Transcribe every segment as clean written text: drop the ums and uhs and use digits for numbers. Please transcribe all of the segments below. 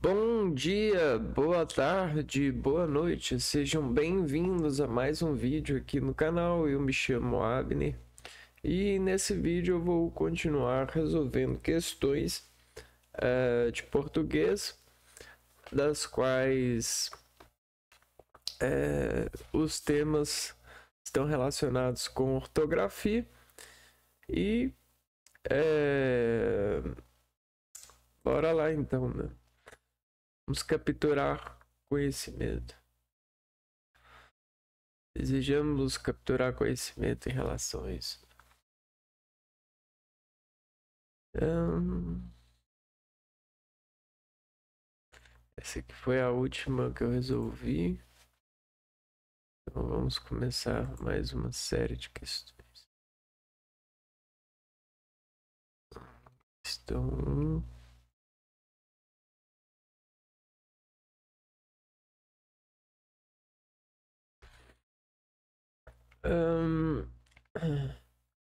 Bom dia, boa tarde, boa noite, sejam bem-vindos a mais um vídeo aqui no canal. Eu me chamo Abner e nesse vídeo eu vou continuar resolvendo questões de português, das quais os temas estão relacionados com ortografia e bora lá então, né? Vamos capturar conhecimento. Desejamos capturar conhecimento em relação a isso. Essa aqui foi a última que eu resolvi. Então vamos começar mais uma série de questões. Questão 1.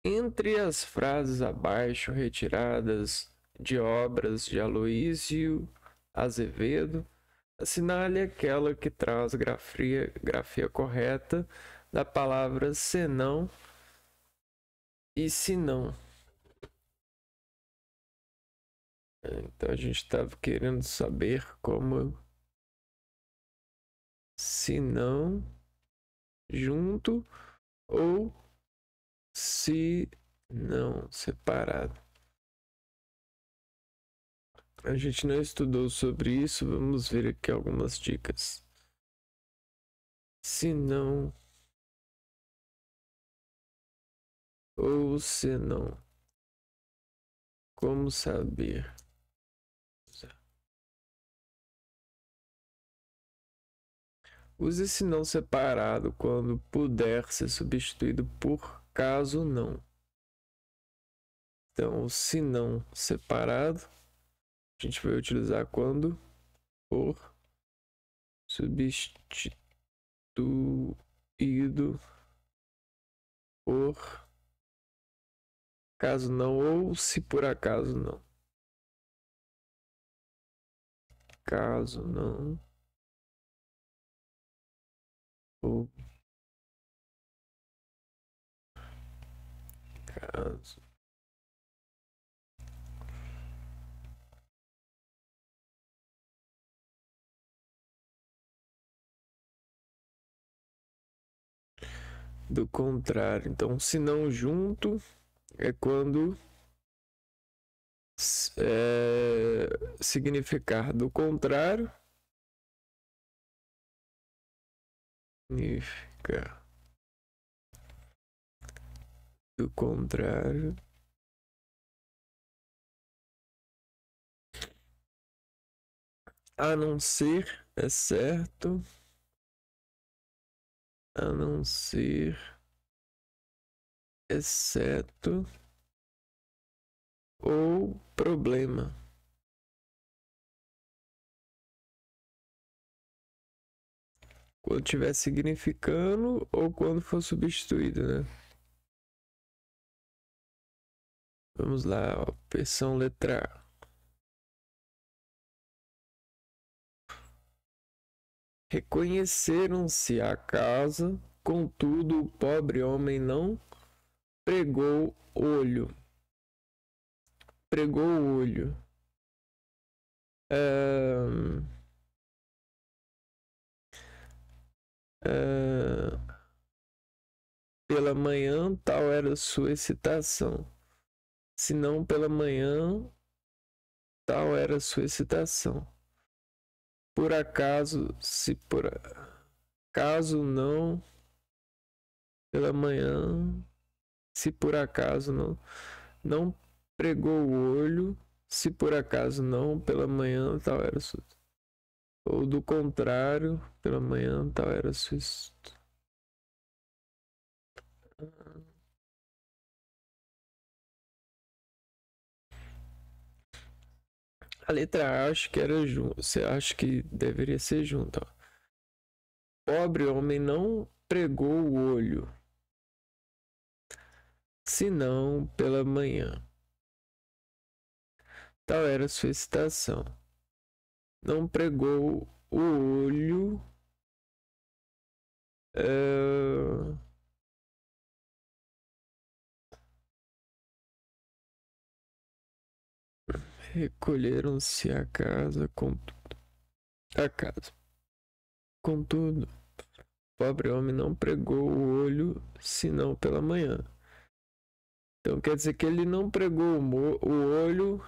Entre as frases abaixo retiradas de obras de Aloísio Azevedo, assinale aquela que traz grafia correta da palavra senão e senão. Então a gente estava querendo saber como senão junto ou se não separado. A gente não estudou sobre isso, vamos ver aqui algumas dicas. Se não ou se não, como saber? Use se não separado quando puder ser substituído por caso não. Então, se não separado, a gente vai utilizar quando for substituído por caso não ou se por acaso não. Caso não ou caso do contrário. Então, se não junto é quando significar do contrário. Significar do contrário. A não ser, é certo. A não ser, exceto ou problema. Quando tiver significando ou quando for substituído, né? Vamos lá, opção letra A. Reconheceram-se a casa, contudo o pobre homem não pregou olho. Pregou o olho. Pela manhã tal era sua excitação. Se não pela manhã tal era sua excitação. Por acaso, se por acaso não pela manhã, se por acaso não pregou o olho, se por acaso não pela manhã tal era sua. Ou do contrário, pela manhã tal era sua. A letra A acho que era junto. Você acha que deveria ser junto, ó. Pobre homem não pregou o olho, senão pela manhã. Tal era sua excitação. não pregou o olho recolheram-se a casa, contudo, pobre homem não pregou o olho senão pela manhã. Então quer dizer que ele não pregou o olho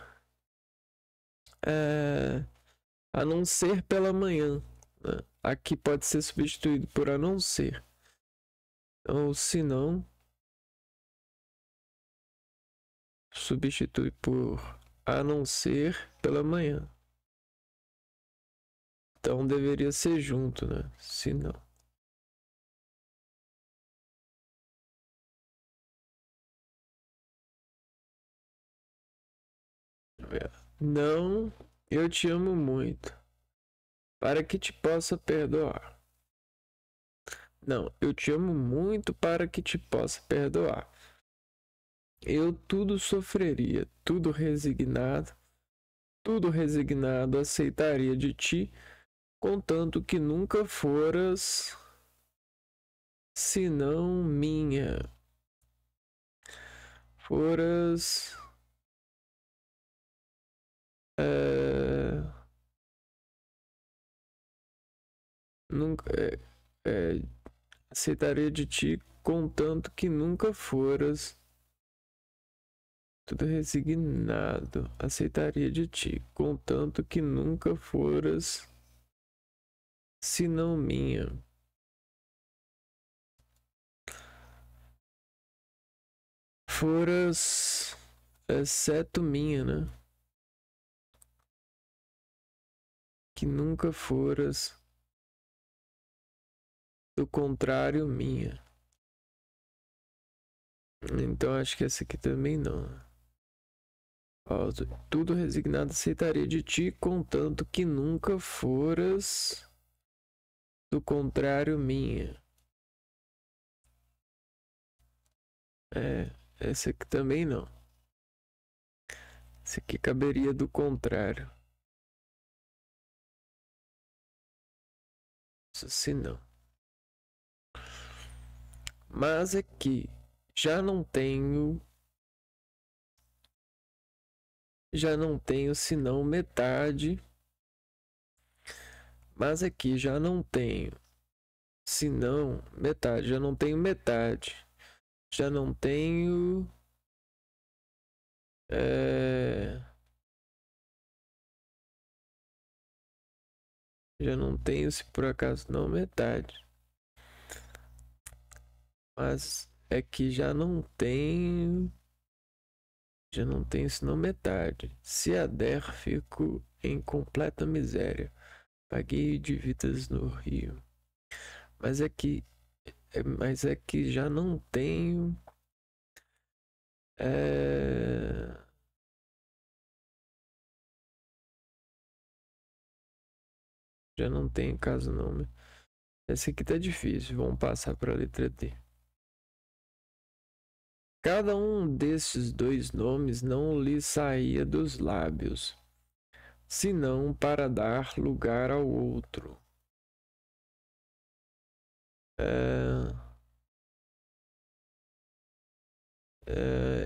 a não ser pela manhã, né? Aqui pode ser substituído por a não ser. Ou se não, substitui por a não ser pela manhã. Então deveria ser junto, né? Se não. Não, eu te amo muito, para que te possa perdoar. Não, eu te amo muito para que te possa perdoar. Eu tudo sofreria, tudo resignado aceitaria de ti, contanto que nunca foras senão minha. Foras nunca aceitaria de ti, contanto que nunca foras tudo resignado, aceitaria de ti, contanto que nunca foras senão minha. Foras exceto minha, né? Que nunca foras do contrário minha. Então acho que essa aqui também não. Ó, tudo resignado aceitaria de ti, contanto que nunca foras do contrário minha. Essa aqui também não. Essa aqui caberia do contrário. Isso sim não. Mas aqui já não tenho senão metade. Mas aqui já não tenho senão metade. Já não tenho metade. Já não tenho já não tenho, se por acaso não, metade. Mas é que já não tenho senão metade. Se a der, fico em completa miséria. Paguei dívidas no Rio. Mas é que já não tenho já não tenho caso não. Essa aqui tá difícil. Vamos passar para a letra D. Cada um destes dois nomes não lhe saía dos lábios, senão para dar lugar ao outro.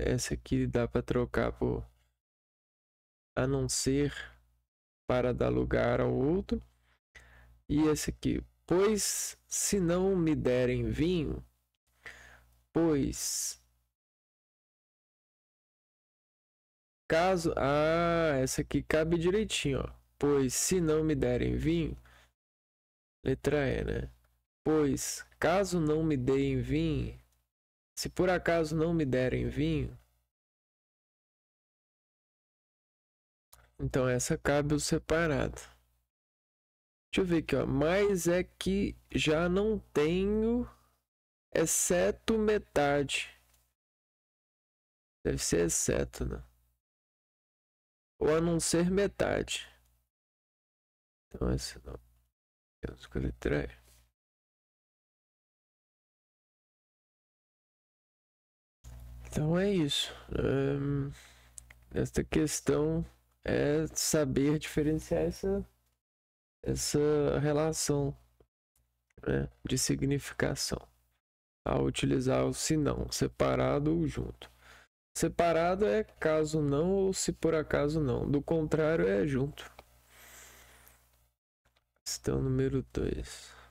Essa aqui dá para trocar por a não ser para dar lugar ao outro. E esse aqui, pois se não me derem vinho, pois caso... essa aqui cabe direitinho, ó. Pois se não me derem vinho, letra E, né? Pois caso não me deem vinho, se por acaso não me derem vinho, então essa cabe o separado. Deixa eu ver aqui, ó. Mas é que já não tenho, exceto metade. Deve ser exceto, né? Ou a não ser metade. Então esse não. Eu escolhi 3. Então é isso. Esta questão é saber diferenciar essa relação, né, de significação ao utilizar o se não, separado ou junto. Separado é caso não ou se por acaso não. Do contrário é junto. Questão número 2.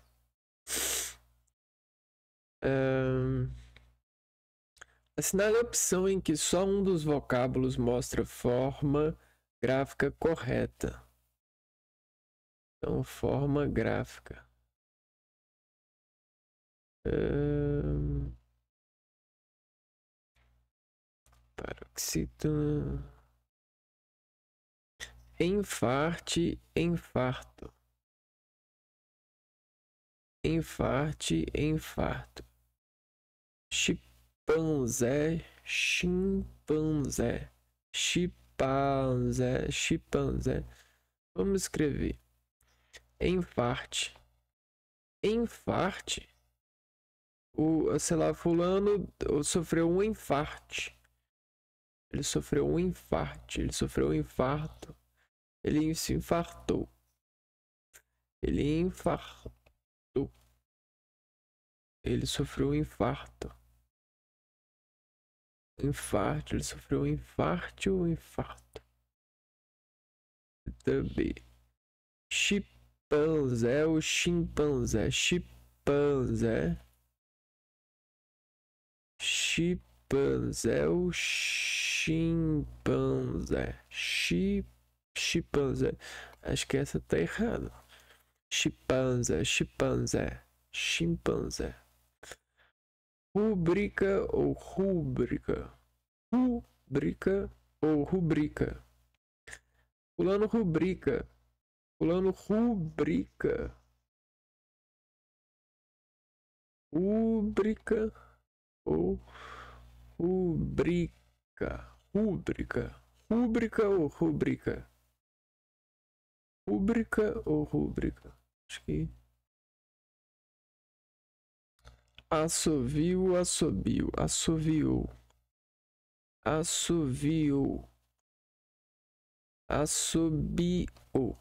Assinale a opção em que só um dos vocábulos mostra forma gráfica correta. Então, forma gráfica. Paroxítona. Enfarte, infarto. Enfarte, infarto. Chimpanzé, chimpanzé. Chimpanzé, chimpanzé. Vamos escrever. Enfarte. Enfarte. Sei lá, fulano sofreu um infarte. Ele sofreu um infarte. Ele sofreu um infarto. Ele se infartou. Ele infartou. Ele sofreu um infarto. Infarto. Ele sofreu um infarto ou infarto? Também. Chimpanzé ou chimpanzé? Chimpanzé. Chimpanzé ou chimpanzé? Chimpanzé. Acho que essa tá errada. Chimpanzé, chimpanzé, chimpanzé. Rubrica ou rúbrica? Rubrica ou rubrica? Fulano rubrica. Fulano rubrica. Rubrica ou rubrica? Rubrica. Rubrica ou rubrica? Rubrica ou rubrica? Acho que... Assovio, assobio, assoviou. Assoviou. Assobiou.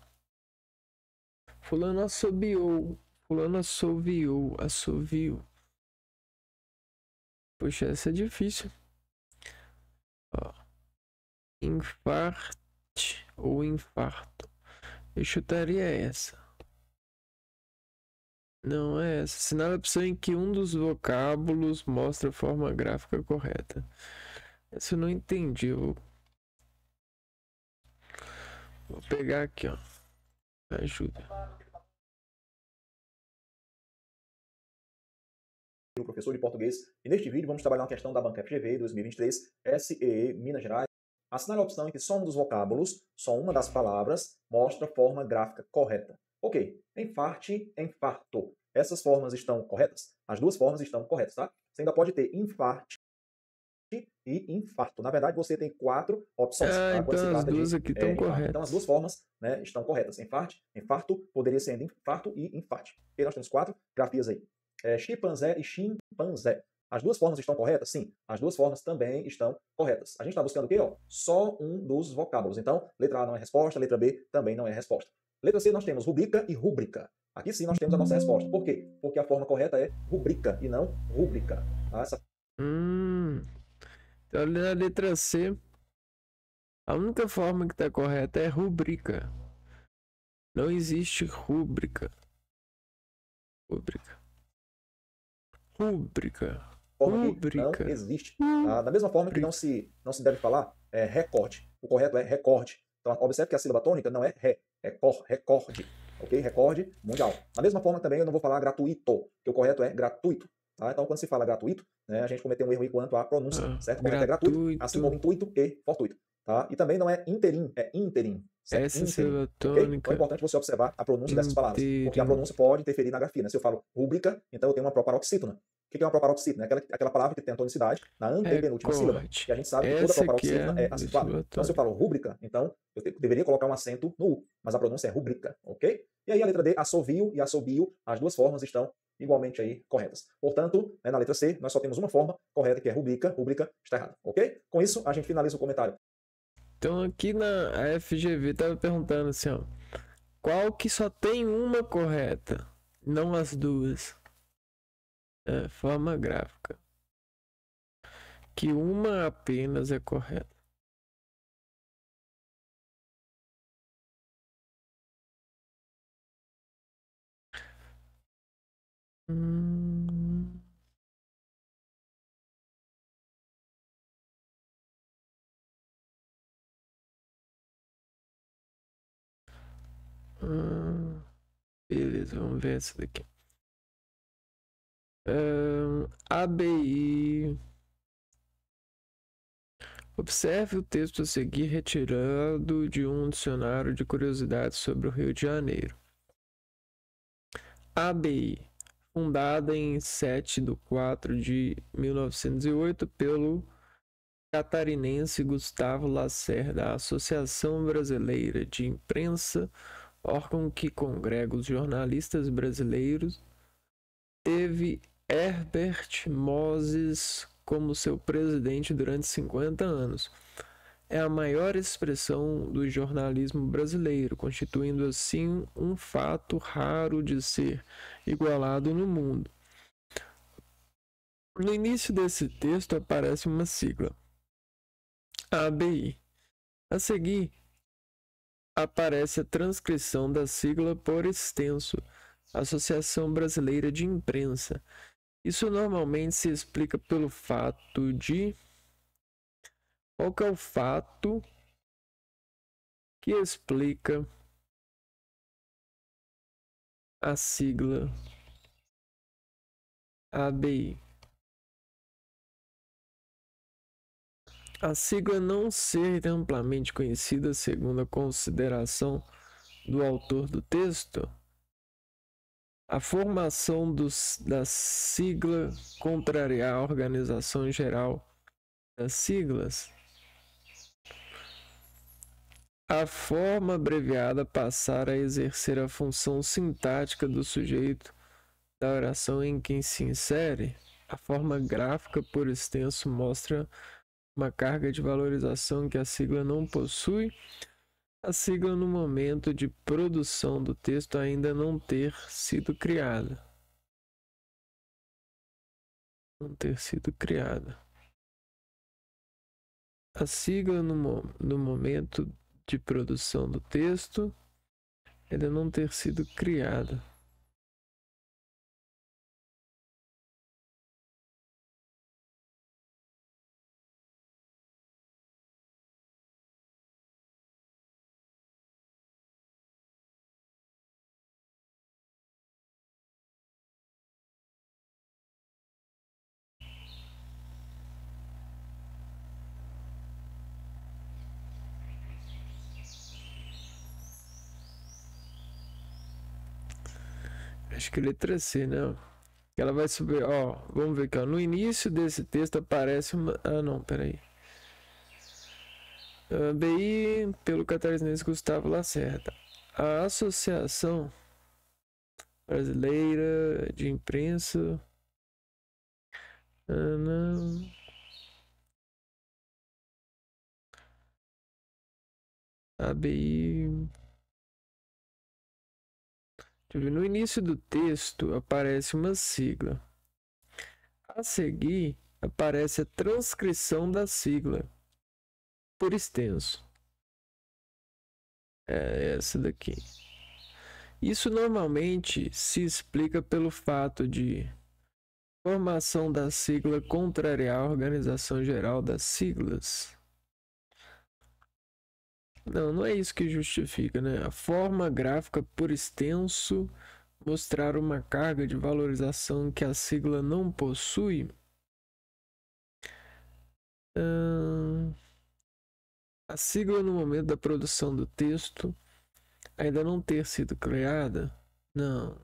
Fulano assobiou. Fulano assoviou. Assoviou. Poxa, essa é difícil. Ó. Infarte ou infarto. Eu chutaria essa. Não é essa. Assinale a opção em que um dos vocábulos mostra a forma gráfica correta. Essa eu não entendi. Eu vou pegar aqui, ó. Ajuda. O professor de português, e neste vídeo vamos trabalhar uma questão da banca FGV 2023, SEE, Minas Gerais. Assinale a opção em que só um dos vocábulos, só uma das palavras, mostra a forma gráfica correta. Ok, enfarte, infarto. Essas formas estão corretas? As duas formas estão corretas, tá? Você ainda pode ter infarte e infarto. Na verdade, você tem 4 opções. Tá? Então as duas aqui estão corretas. Então, as duas formas, né, estão corretas. Enfarte, infarto, poderia ser infarto e infarte. E nós temos 4 grafias aí. Chimpanzé e chimpanzé. As duas formas estão corretas? Sim, as duas formas também estão corretas. A gente está buscando o quê? Ó? Só um dos vocábulos. Então, letra A não é resposta, letra B também não é resposta. Letra C, nós temos rubrica e rúbrica. Aqui sim nós temos a nossa resposta. Por quê? Porque a forma correta é rubrica e não rúbrica. Tá? Então, na letra C, a única forma que está correta é rubrica. Não existe rúbrica. Rúbrica. Rúbrica. Rúbrica. Não existe. Tá? Da mesma forma que não se deve falar recorte. O correto é recorde. Então, observe que a sílaba tônica não é ré, é cor, recorde. Ok? Recorde mundial. Da mesma forma também eu não vou falar gratuito, que o correto é gratuito. Tá? Então, quando se fala gratuito, né, a gente cometeu um erro aí quanto à pronúncia, certo? O correto é gratuito, assim como intuito e fortuito. Tá? E também não é interim, é interim. Certo? Essa sílaba tônica. Okay? Então é importante você observar a pronúncia dessas palavras, porque a pronúncia pode interferir na grafia. Né? Se eu falo rúbrica, então eu tenho uma proparoxítona. O que é uma proparoxítona? É aquela palavra que tem a tonicidade na antepenúltima sílaba. E a gente sabe que toda proparoxítona é acentuada. Então, se eu falo rúbrica, então eu deveria colocar um acento no U, mas a pronúncia é rúbrica, ok? E aí a letra D, assovio e assobio, as duas formas estão igualmente aí corretas. Portanto, né, na letra C, nós só temos uma forma correta, que é rúbrica está errada, ok? Com isso, a gente finaliza o comentário. Então aqui na FGV estava perguntando assim, ó, Qual que só tem uma correta, não as duas? Forma gráfica. Que uma apenas é correta. Beleza, vamos ver essa daqui. ABI. Observe o texto a seguir retirado de um dicionário de curiosidades sobre o Rio de Janeiro. ABI, fundada em 7/4/1908 pelo catarinense Gustavo Lacerda, a Associação Brasileira de Imprensa, órgão que congrega os jornalistas brasileiros, teve Herbert Moses como seu presidente durante 50 anos. É a maior expressão do jornalismo brasileiro, constituindo assim um fato raro de ser igualado no mundo. No início desse texto aparece uma sigla, ABI. A seguir, aparece a transcrição da sigla por extenso, Associação Brasileira de Imprensa. Isso normalmente se explica pelo fato de... Qual que é o fato que explica a sigla ABI? A sigla não ser amplamente conhecida segundo a consideração do autor do texto, a formação da sigla contrariar a organização geral das siglas, a forma abreviada passar a exercer a função sintática do sujeito da oração em que se insere, a forma gráfica por extenso mostra uma carga de valorização que a sigla não possui, a sigla no momento de produção do texto ainda não ter sido criada. A sigla no momento de produção do texto ainda não ter sido criada. Acho que letra C, né? Ela vai subir, ó, vamos ver aqui, ó. No início desse texto aparece uma... Ah, não, peraí. BI pelo catarinense Gustavo Lacerda. A Associação Brasileira de Imprensa... não. ABI... No início do texto aparece uma sigla. A seguir, aparece a transcrição da sigla por extenso. É essa daqui. Isso normalmente se explica pelo fato de formação da sigla contrariar a organização geral das siglas. Não é isso que justifica, né? A forma gráfica por extenso mostrar uma carga de valorização que a sigla não possui. A sigla no momento da produção do texto ainda não ter sido criada? Não.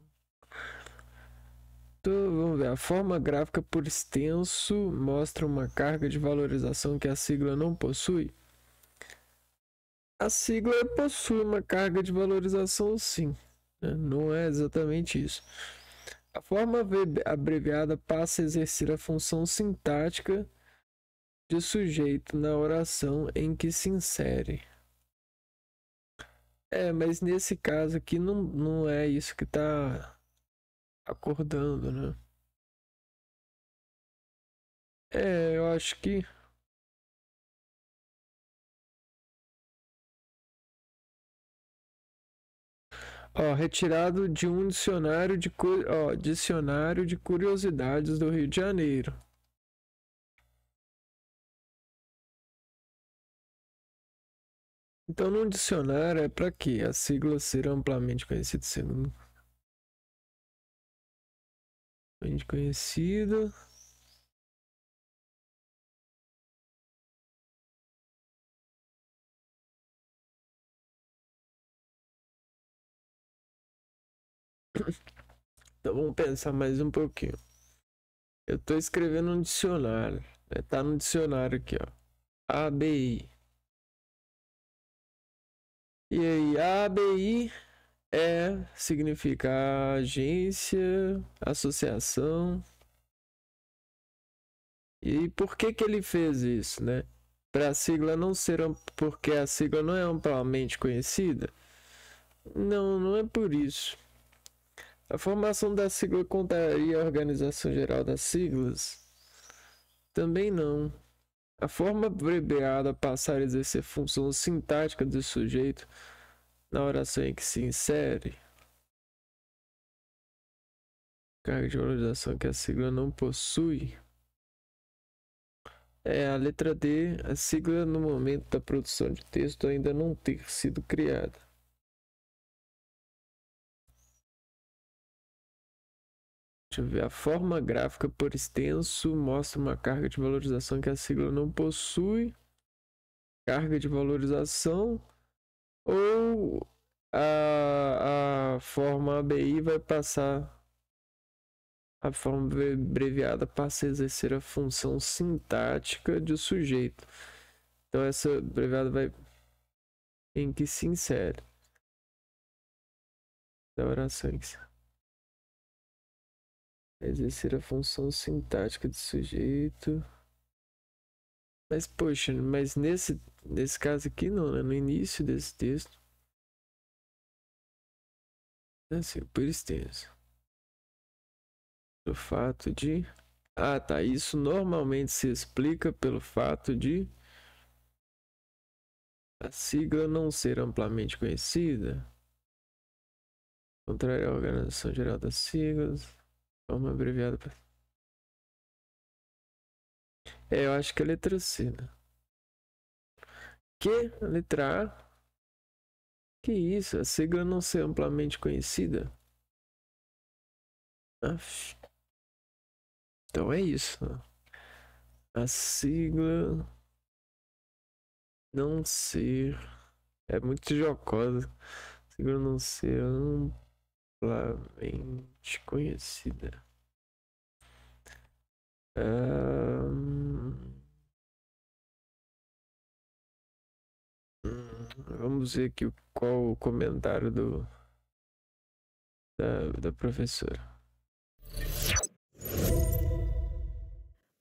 Então, vamos ver. A forma gráfica por extenso mostra uma carga de valorização que a sigla não possui? A sigla possui uma carga de valorização, sim. Não é exatamente isso. A forma abreviada passa a exercer a função sintática de sujeito na oração em que se insere. Mas nesse caso aqui não é isso que tá acordando, né? Eu acho que... retirado de um dicionário dicionário de curiosidades do Rio de Janeiro. Então, num dicionário é para quê? A sigla ser amplamente conhecida segundo... conhecida... Então vamos pensar mais um pouquinho. Eu estou escrevendo um dicionário. Tá no dicionário aqui, ó. ABI. E aí, ABI significa agência, associação. E por que ele fez isso, né? Para a sigla não ser... Porque a sigla não é amplamente conhecida? Não é por isso. A formação da sigla contaria a organização geral das siglas? Também não. A forma abreviada passar a exercer função sintática do sujeito na oração em que se insere. Carga de valorização que a sigla não possui. A letra D, a sigla no momento da produção de texto ainda não ter sido criada. Deixa eu ver, a forma gráfica por extenso mostra uma carga de valorização que a sigla não possui. Carga de valorização. Ou a forma ABI vai passar... A forma abreviada passa a exercer a função sintática de sujeito. Então essa abreviada vai em que se insere. Da oração em que se... exercer a função sintática de sujeito. Mas poxa, nesse caso aqui não, né? No início desse texto. Assim, por extenso. O fato de... tá. Isso normalmente se explica pelo fato de a sigla não ser amplamente conhecida. Contrário à organização geral das siglas. Forma abreviada. Eu acho que é a letra C, né? Que? A letra A? Que isso? A sigla não ser amplamente conhecida? Aff. Então é isso. A sigla não ser... É muito jocosa. A sigla não ser amplamente conhecida. Vamos ver aqui qual o comentário da professora.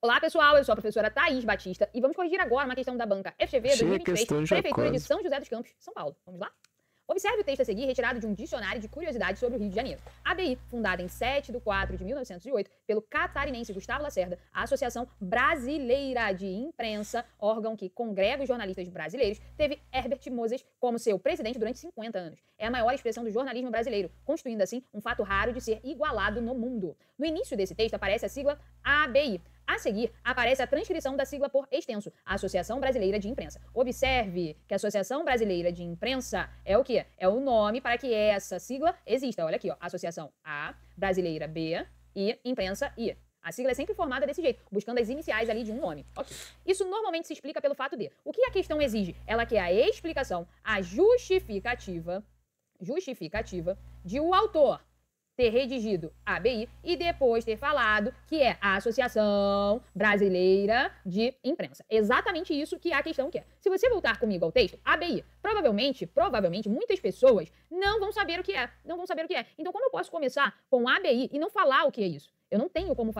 Olá, pessoal, eu sou a professora Thaís Batista e vamos corrigir agora uma questão da banca FGV 2023, Prefeitura de São José dos Campos, São Paulo. Vamos lá? Observe o texto a seguir retirado de um dicionário de curiosidades sobre o Rio de Janeiro. A ABI, fundada em 7/4/1908 pelo catarinense Gustavo Lacerda, a Associação Brasileira de Imprensa, órgão que congrega os jornalistas brasileiros, teve Herbert Moses como seu presidente durante 50 anos. É a maior expressão do jornalismo brasileiro, constituindo assim um fato raro de ser igualado no mundo. No início desse texto aparece a sigla ABI. A seguir, aparece a transcrição da sigla por extenso, Associação Brasileira de Imprensa. Observe que a Associação Brasileira de Imprensa é o quê? É o nome para que essa sigla exista. Olha aqui, ó, Associação A, Brasileira B e Imprensa I. A sigla é sempre formada desse jeito, buscando as iniciais ali de um nome. Okay. Isso normalmente se explica pelo fato de... O que a questão exige? Ela quer a explicação, a justificativa de o autor ter redigido ABI e depois ter falado que é a Associação Brasileira de Imprensa. Exatamente isso que a questão quer. Se você voltar comigo ao texto, ABI, provavelmente, muitas pessoas não vão saber o que é. Então, como eu posso começar com ABI e não falar o que é isso? Eu não tenho como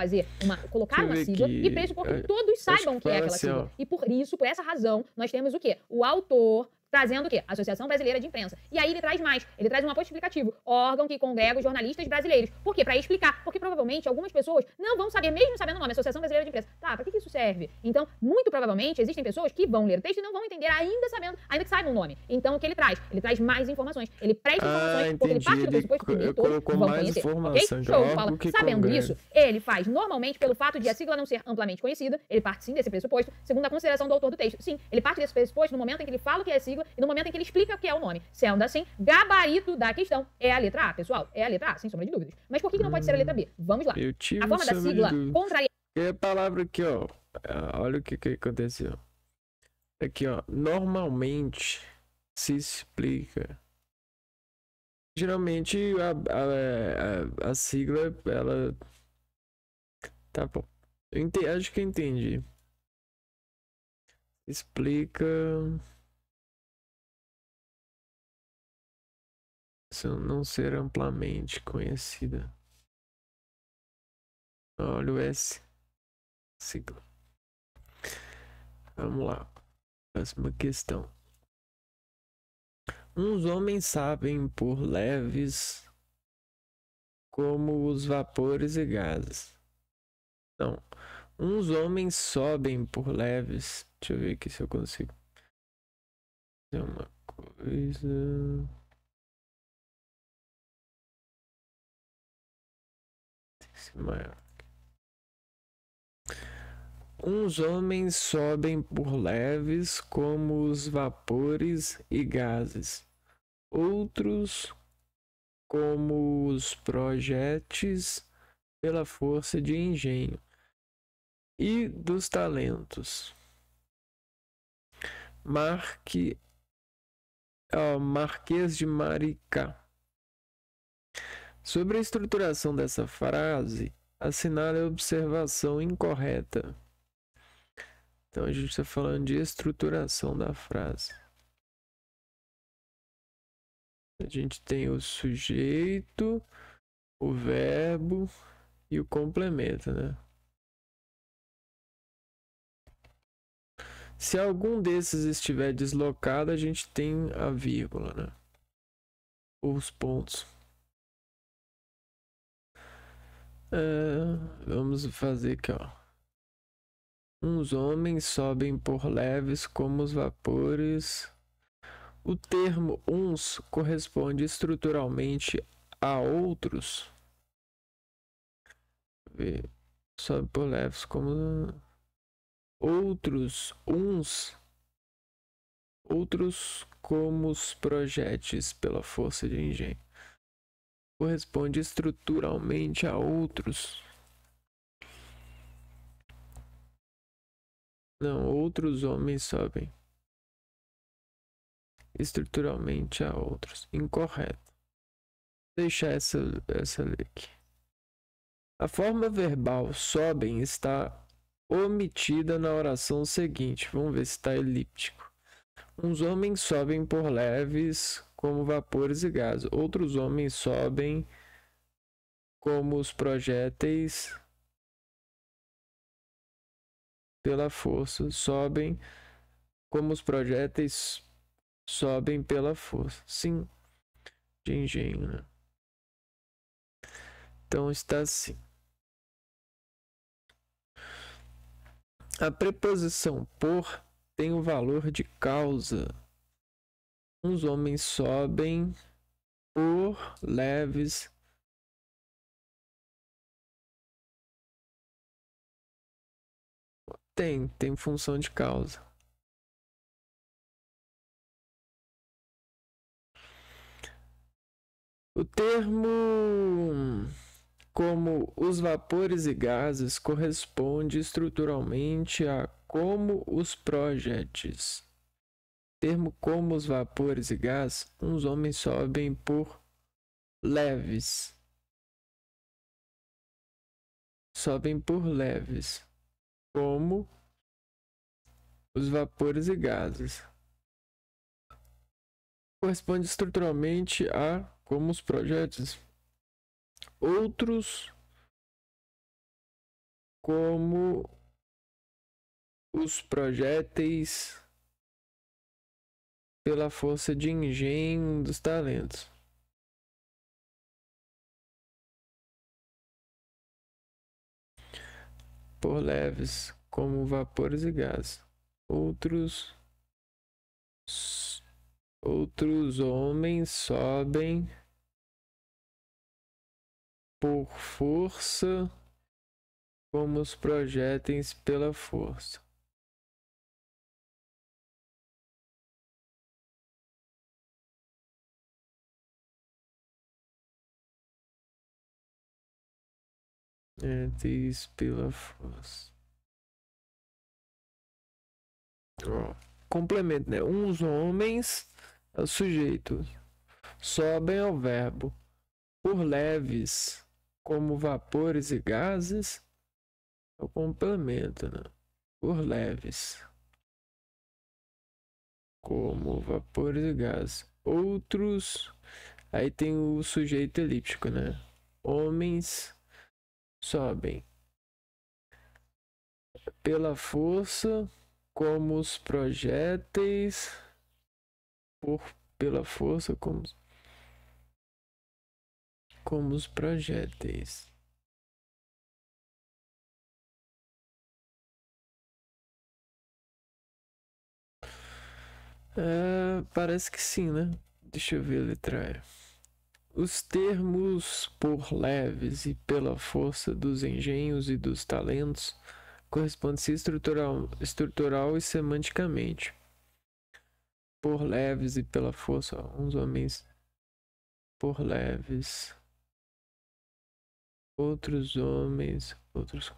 colocar uma sigla e pressupor que todos saibam o que é aquela sigla. E por essa razão, nós temos o quê? O autor trazendo o quê? Associação Brasileira de Imprensa. E aí ele traz mais, ele traz um apoio explicativo, órgão que congrega os jornalistas brasileiros. Por quê? Para explicar, porque provavelmente algumas pessoas não vão saber, mesmo sabendo o nome, Associação Brasileira de Imprensa. Tá, para que isso serve? Então, muito provavelmente, existem pessoas que vão ler o texto e não vão entender ainda sabendo, ainda que saibam o nome. Então, o que ele traz? Ele traz mais informações, ele presta informações, porque ele parte do pressuposto que nem todos vão conhecer, ok? Show de bola. Sabendo isso, ele faz normalmente pelo fato de a sigla não ser amplamente conhecida, ele parte sim desse pressuposto, segundo a consideração do autor do texto. Sim, ele parte desse pressuposto no momento em que ele fala o que é a sigla e no momento em que ele explica o que é o nome. Sendo assim, gabarito da questão é a letra A, pessoal. É a letra A, sem sombra de dúvidas. Mas por que não pode ser a letra B? Vamos lá. A forma da sigla contraria... É a palavra aqui, ó. Olha o que aconteceu. Aqui, ó. Normalmente se explica. Geralmente a sigla, ela... Tá bom. Acho que eu entendi. Explica... Se não ser amplamente conhecida. Olha o S. Sigla. Vamos lá. Próxima questão. Uns homens sabem por leves como os vapores e gases. Não. Uns homens sobem por leves. Deixa eu ver aqui se eu consigo. É uma coisa. Tem que ser maior. Uns homens sobem por leves como os vapores e gases. Outros como os projéteis pela força de engenho e dos talentos. Marquês de Maricá. Sobre a estruturação dessa frase, assinale a observação incorreta. Então a gente está falando de estruturação da frase. A gente tem o sujeito, o verbo e o complemento, né? Se algum desses estiver deslocado, a gente tem a vírgula, né? Os pontos. Vamos fazer aqui, ó. Uns homens sobem por leves como os vapores. O termo uns corresponde estruturalmente a outros. Sobe por leves como outros, uns. Outros como os projéteis pela força de engenho. Corresponde estruturalmente a outros. Não, outros homens sobem estruturalmente a outros. Incorreto. Deixar essa aqui. A forma verbal sobem está omitida na oração seguinte. Vamos ver se está elíptico. Uns homens sobem por leves como vapores e gases. Outros homens sobem como os projéteis pela força. Sobem como os projéteis sobem pela força. Sim, de engenho, né? Então está assim. A preposição por tem o valor de causa. Uns homens sobem por leves. Tem função de causa. O termo como os vapores e gases corresponde estruturalmente a como os projéteis. Termo como os vapores e gases, uns homens sobem por leves. Sobem por leves, como os vapores e gases. Corresponde estruturalmente a como os projéteis. Outros como os projéteis pela força de engenho dos talentos. Por leves como vapores e gases. Outros homens sobem por força como os projéteis pela força. Diz pela força. Complemento, né? Uns homens, é o sujeito, sobem ao verbo por leves como vapores e gases. É o complemento, né? Por leves como vapores e gases. Outros, aí tem o sujeito elíptico, né? Homens sobem pela força como os projéteis pela força como os projéteis. Parece que sim, né? Deixa eu ver a letra E. Os termos por leves e pela força dos engenhos e dos talentos correspondem-se estrutural e semanticamente. Por leves e pela força, uns homens por leves, outros homens, outros.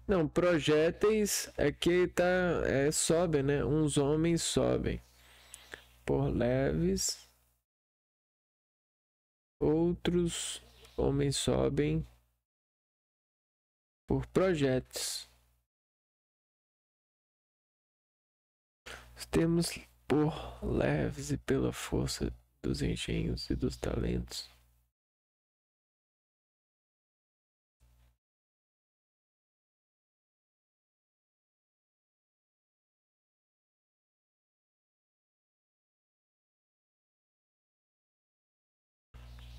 Não, projéteis é que sobe, né? Uns homens sobem por leves, outros homens sobem por projéteis. Os termos por leves e pela força dos engenhos e dos talentos.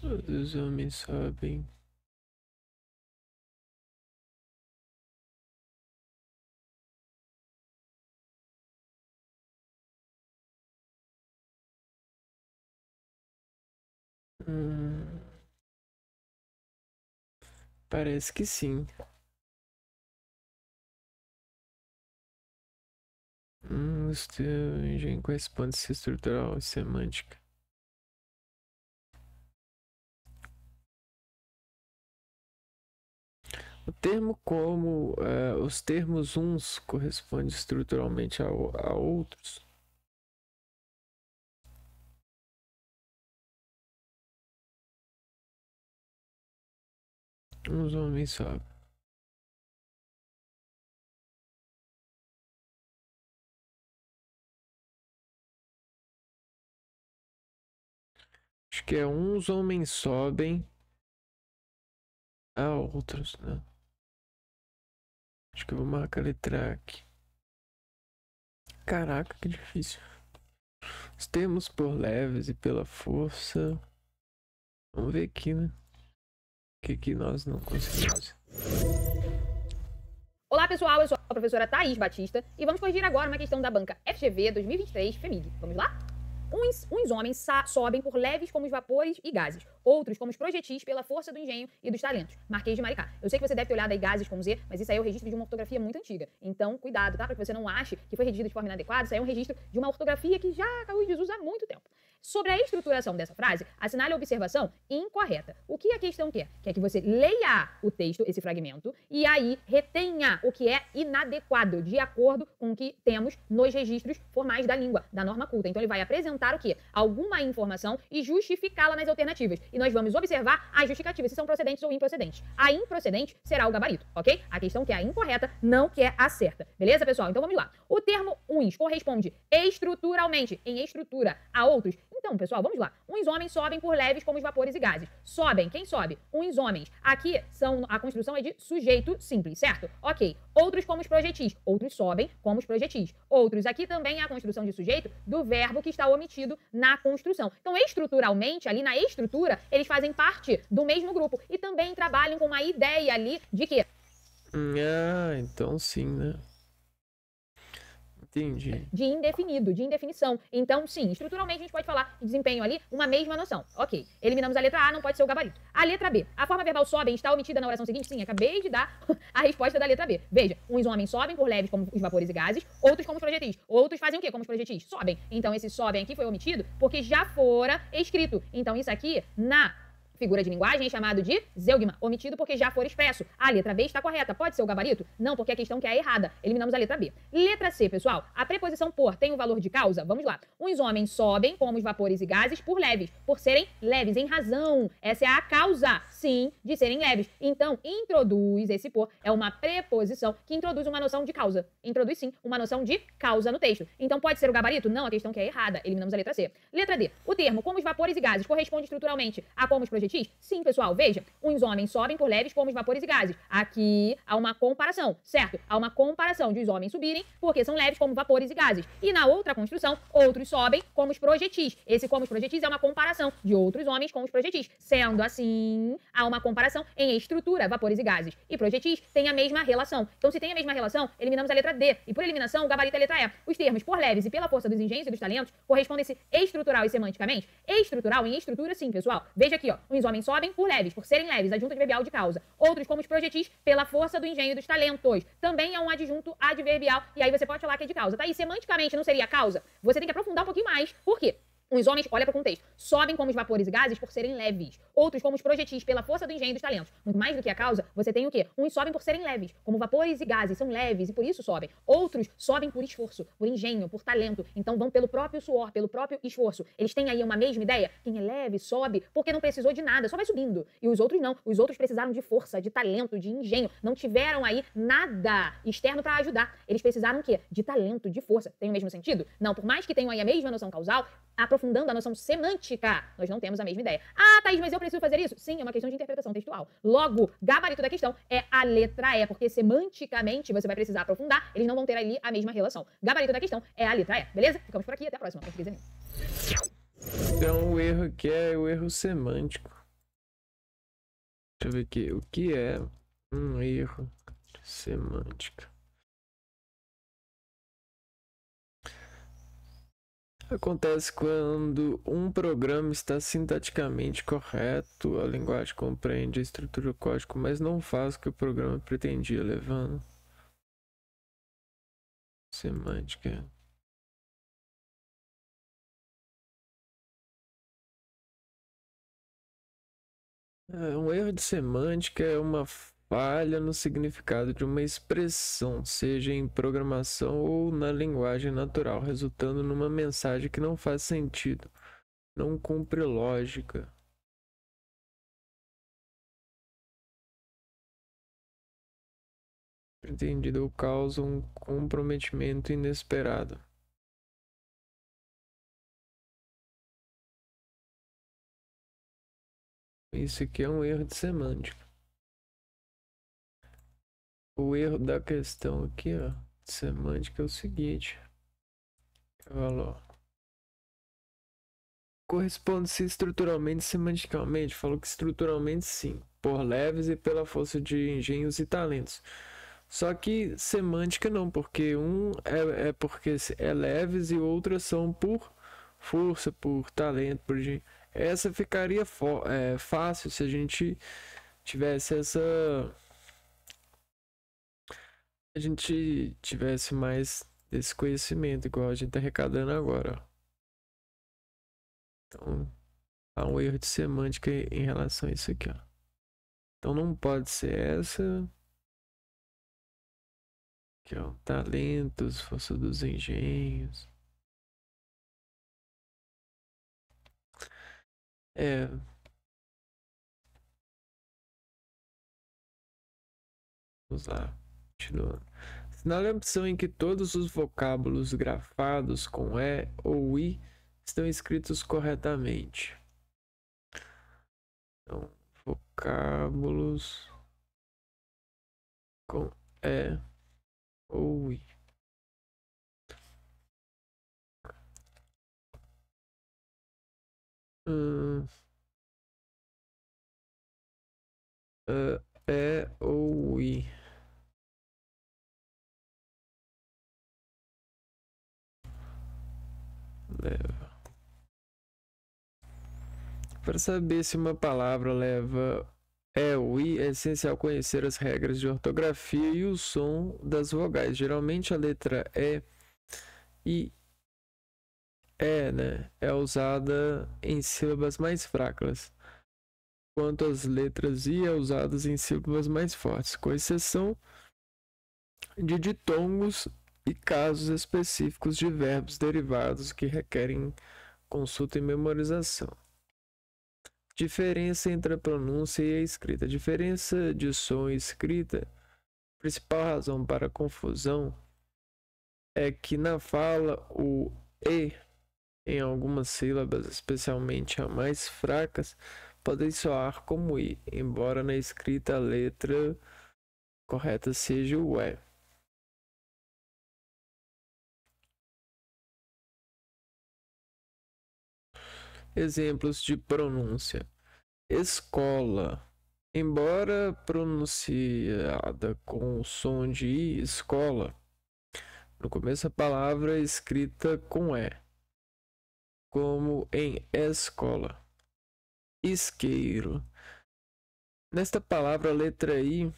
Os homens sobem parece que sim. Engenho corresponde-se estrutural e semântica. O termo como os termos uns correspondem estruturalmente a outros. Uns homens sobem. Acho que uns homens sobem a outros, né? Acho que eu vou marcar a letra aqui. Caraca, que difícil. Os termos por leves e pela força. Vamos ver aqui, né? O que nós não conseguimos. Olá, pessoal. Eu sou a professora Thaís Batista e vamos corrigir agora uma questão da banca FGV 2023 FEMIG. Vamos lá? Uns homens sobem por leves como os vapores e gases, outros como os projetis pela força do engenho e dos talentos. Marquês de Maricá. Eu sei que você deve ter olhado aí gases com Z, mas isso aí é o registro de uma ortografia muito antiga. Então, cuidado, tá? Para que você não ache que foi redigido de forma inadequada. Isso aí é um registro de uma ortografia que já caiu em desuso há muito tempo. Sobre a estruturação dessa frase, assinale a observação incorreta. O que a questão quer? Quer que você leia o texto, esse fragmento, e aí retenha o que é inadequado, de acordo com o que temos nos registros formais da língua, da norma culta. Então ele vai apresentar o quê? Alguma informação e justificá-la nas alternativas. E nós vamos observar as justificativas, se são procedentes ou improcedentes. A improcedente será o gabarito, ok? A questão que é a incorreta, não que é a certa. Beleza, pessoal? Então vamos lá. O termo uns corresponde estruturalmente, em estrutura, a outros. Então, pessoal, vamos lá. Uns homens sobem por leves como os vapores e gases. Sobem. Quem sobe? Uns homens. Aqui a construção é de sujeito simples, certo? Ok. Outros como os projetis. Outros sobem como os projetis. Outros. Aqui também é a construção de sujeito do verbo que está omitido na construção. Então, estruturalmente, ali na estrutura, eles fazem parte do mesmo grupo e também trabalham com uma ideia ali de quê? Ah, então sim, né? Entendi. De indefinido, de indefinição. Então, sim, estruturalmente a gente pode falar de desempenho ali, uma mesma noção. Ok. Eliminamos a letra A, não pode ser o gabarito. A letra B. A forma verbal sobem está omitida na oração seguinte? Sim, acabei de dar a resposta da letra B. Veja, uns homens sobem por leves como os vapores e gases, outros como os projetis. Outros fazem o quê como os projetis? Sobem. Então, esse sobem aqui foi omitido porque já fora escrito. Então, isso aqui, na figura de linguagem é chamado de zeugma, omitido porque já for expresso. A letra B está correta. Pode ser o gabarito? Não, porque a questão que é errada. Eliminamos a letra B. Letra C, pessoal. A preposição por tem o valor de causa? Vamos lá. Uns homens sobem, como os vapores e gases, por leves. Por serem leves, em razão. Essa é a causa, sim, de serem leves. Então, introduz esse por. É uma preposição que introduz uma noção de causa. Introduz, sim, uma noção de causa no texto. Então, pode ser o gabarito? Não, a questão que é errada. Eliminamos a letra C. Letra D. O termo como os vapores e gases corresponde estruturalmente a como os projetis? Sim, pessoal, veja, uns homens sobem por leves como os vapores e gases. Aqui há uma comparação, certo? Há uma comparação de os homens subirem porque são leves como vapores e gases. E na outra construção, outros sobem como os projetis. Esse como os projetis é uma comparação de outros homens com os projetis. Sendo assim, há uma comparação em estrutura, vapores e gases. E projetis têm a mesma relação. Então, se tem a mesma relação, eliminamos a letra D. E por eliminação, o gabarito é a letra E. Os termos por leves e pela força dos engenhos e dos talentos correspondem-se estrutural e semanticamente. Estrutural em estrutura, sim, pessoal. Veja aqui, ó. Uns homens sobem por leves, por serem leves, adjunto adverbial de causa. Outros, como os projetis, pela força do engenho e dos talentos. Também é um adjunto adverbial, e aí você pode falar que é de causa. Tá aí, semanticamente não seria causa? Você tem que aprofundar um pouquinho mais. Por quê? Uns homens, olha para o contexto, sobem como os vapores e gases por serem leves. Outros como os projetis, pela força do engenho e dos talentos. Muito mais do que a causa, você tem o quê? Uns sobem por serem leves, como vapores e gases, são leves e por isso sobem. Outros sobem por esforço, por engenho, por talento. Então vão pelo próprio suor, pelo próprio esforço. Eles têm aí uma mesma ideia? Quem é leve sobe porque não precisou de nada, só vai subindo. E os outros não. Os outros precisaram de força, de talento, de engenho. Não tiveram aí nada externo para ajudar. Eles precisaram o quê? De talento, de força. Tem o mesmo sentido? Não, por mais que tenham aí a mesma noção causal, aprofundando a noção semântica, nós não temos a mesma ideia. Ah, Thaís, mas eu preciso fazer isso? Sim, é uma questão de interpretação textual. Logo, gabarito da questão é a letra E, porque semanticamente você vai precisar aprofundar, eles não vão ter ali a mesma relação. Gabarito da questão é a letra E, beleza? Ficamos por aqui, até a próxima. Então, o erro aqui é o erro semântico. Deixa eu ver aqui. O que é um erro semântico? Acontece quando um programa está sintaticamente correto, a linguagem compreende a estrutura do código, mas não faz o que o programa pretendia, levando semântica. Um erro de semântica é uma falha no significado de uma expressão, seja em programação ou na linguagem natural, resultando numa mensagem que não faz sentido, não cumpre lógica. Pretendido ou causa um comprometimento inesperado. Isso aqui é um erro de semântica. O erro da questão aqui, ó, de semântica é o seguinte. Valor. Corresponde-se estruturalmente e semanticamente. Falou que estruturalmente sim, por leves e pela força de engenhos e talentos. Só que semântica não, porque um é porque é leves e outras são por força, por talento, por engenho. Essa ficaria fácil se a gente tivesse a gente tivesse mais desse conhecimento, igual a gente tá arrecadando agora. Então, há um erro de semântica em relação a isso aqui, ó. Então, não pode ser essa. Aqui, ó. Talentos, força dos engenhos. Vamos lá. Continuando. Assinale a opção em que todos os vocábulos grafados com E ou I estão escritos corretamente. Então, vocábulos com E ou I. E ou I. Leva. Para saber se uma palavra leva E ou I, é essencial conhecer as regras de ortografia e o som das vogais. Geralmente a letra E, né, é usada em sílabas mais fracas, enquanto as letras I é usadas em sílabas mais fortes, com exceção de ditongos e casos específicos de verbos derivados que requerem consulta e memorização. Diferença entre a pronúncia e a escrita. A diferença de som e escrita, a principal razão para a confusão é que na fala o E em algumas sílabas, especialmente as mais fracas, podem soar como I, embora na escrita a letra correta seja o E. Exemplos de pronúncia. Escola. Embora pronunciada com o som de I, escola, no começo a palavra é escrita com E, como em escola. Isqueiro. Nesta palavra, a letra I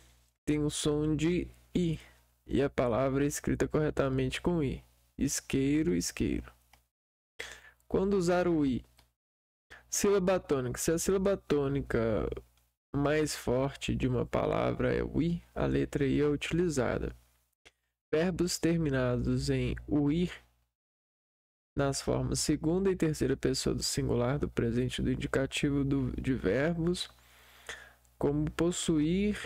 tem o som de I e a palavra é escrita corretamente com I. Isqueiro, isqueiro. Quando usar o I? Sílaba tônica. Se a sílaba tônica mais forte de uma palavra é o I, a letra I é utilizada. Verbos terminados em UIR nas formas segunda e terceira pessoa do singular do presente do indicativo de verbos, como possuir.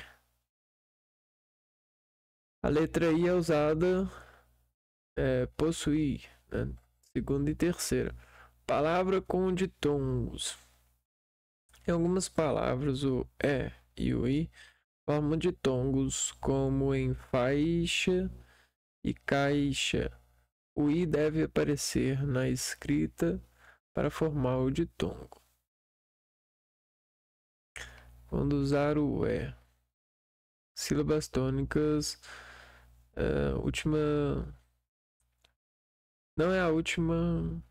A letra I é usada possuir, né? Segunda e terceira. Palavra com ditongos. Em algumas palavras, o E e o I formam ditongos, como em faixa e caixa. O I deve aparecer na escrita para formar o ditongo. Quando usar o E. Sílabas tônicas. Última. Não é a última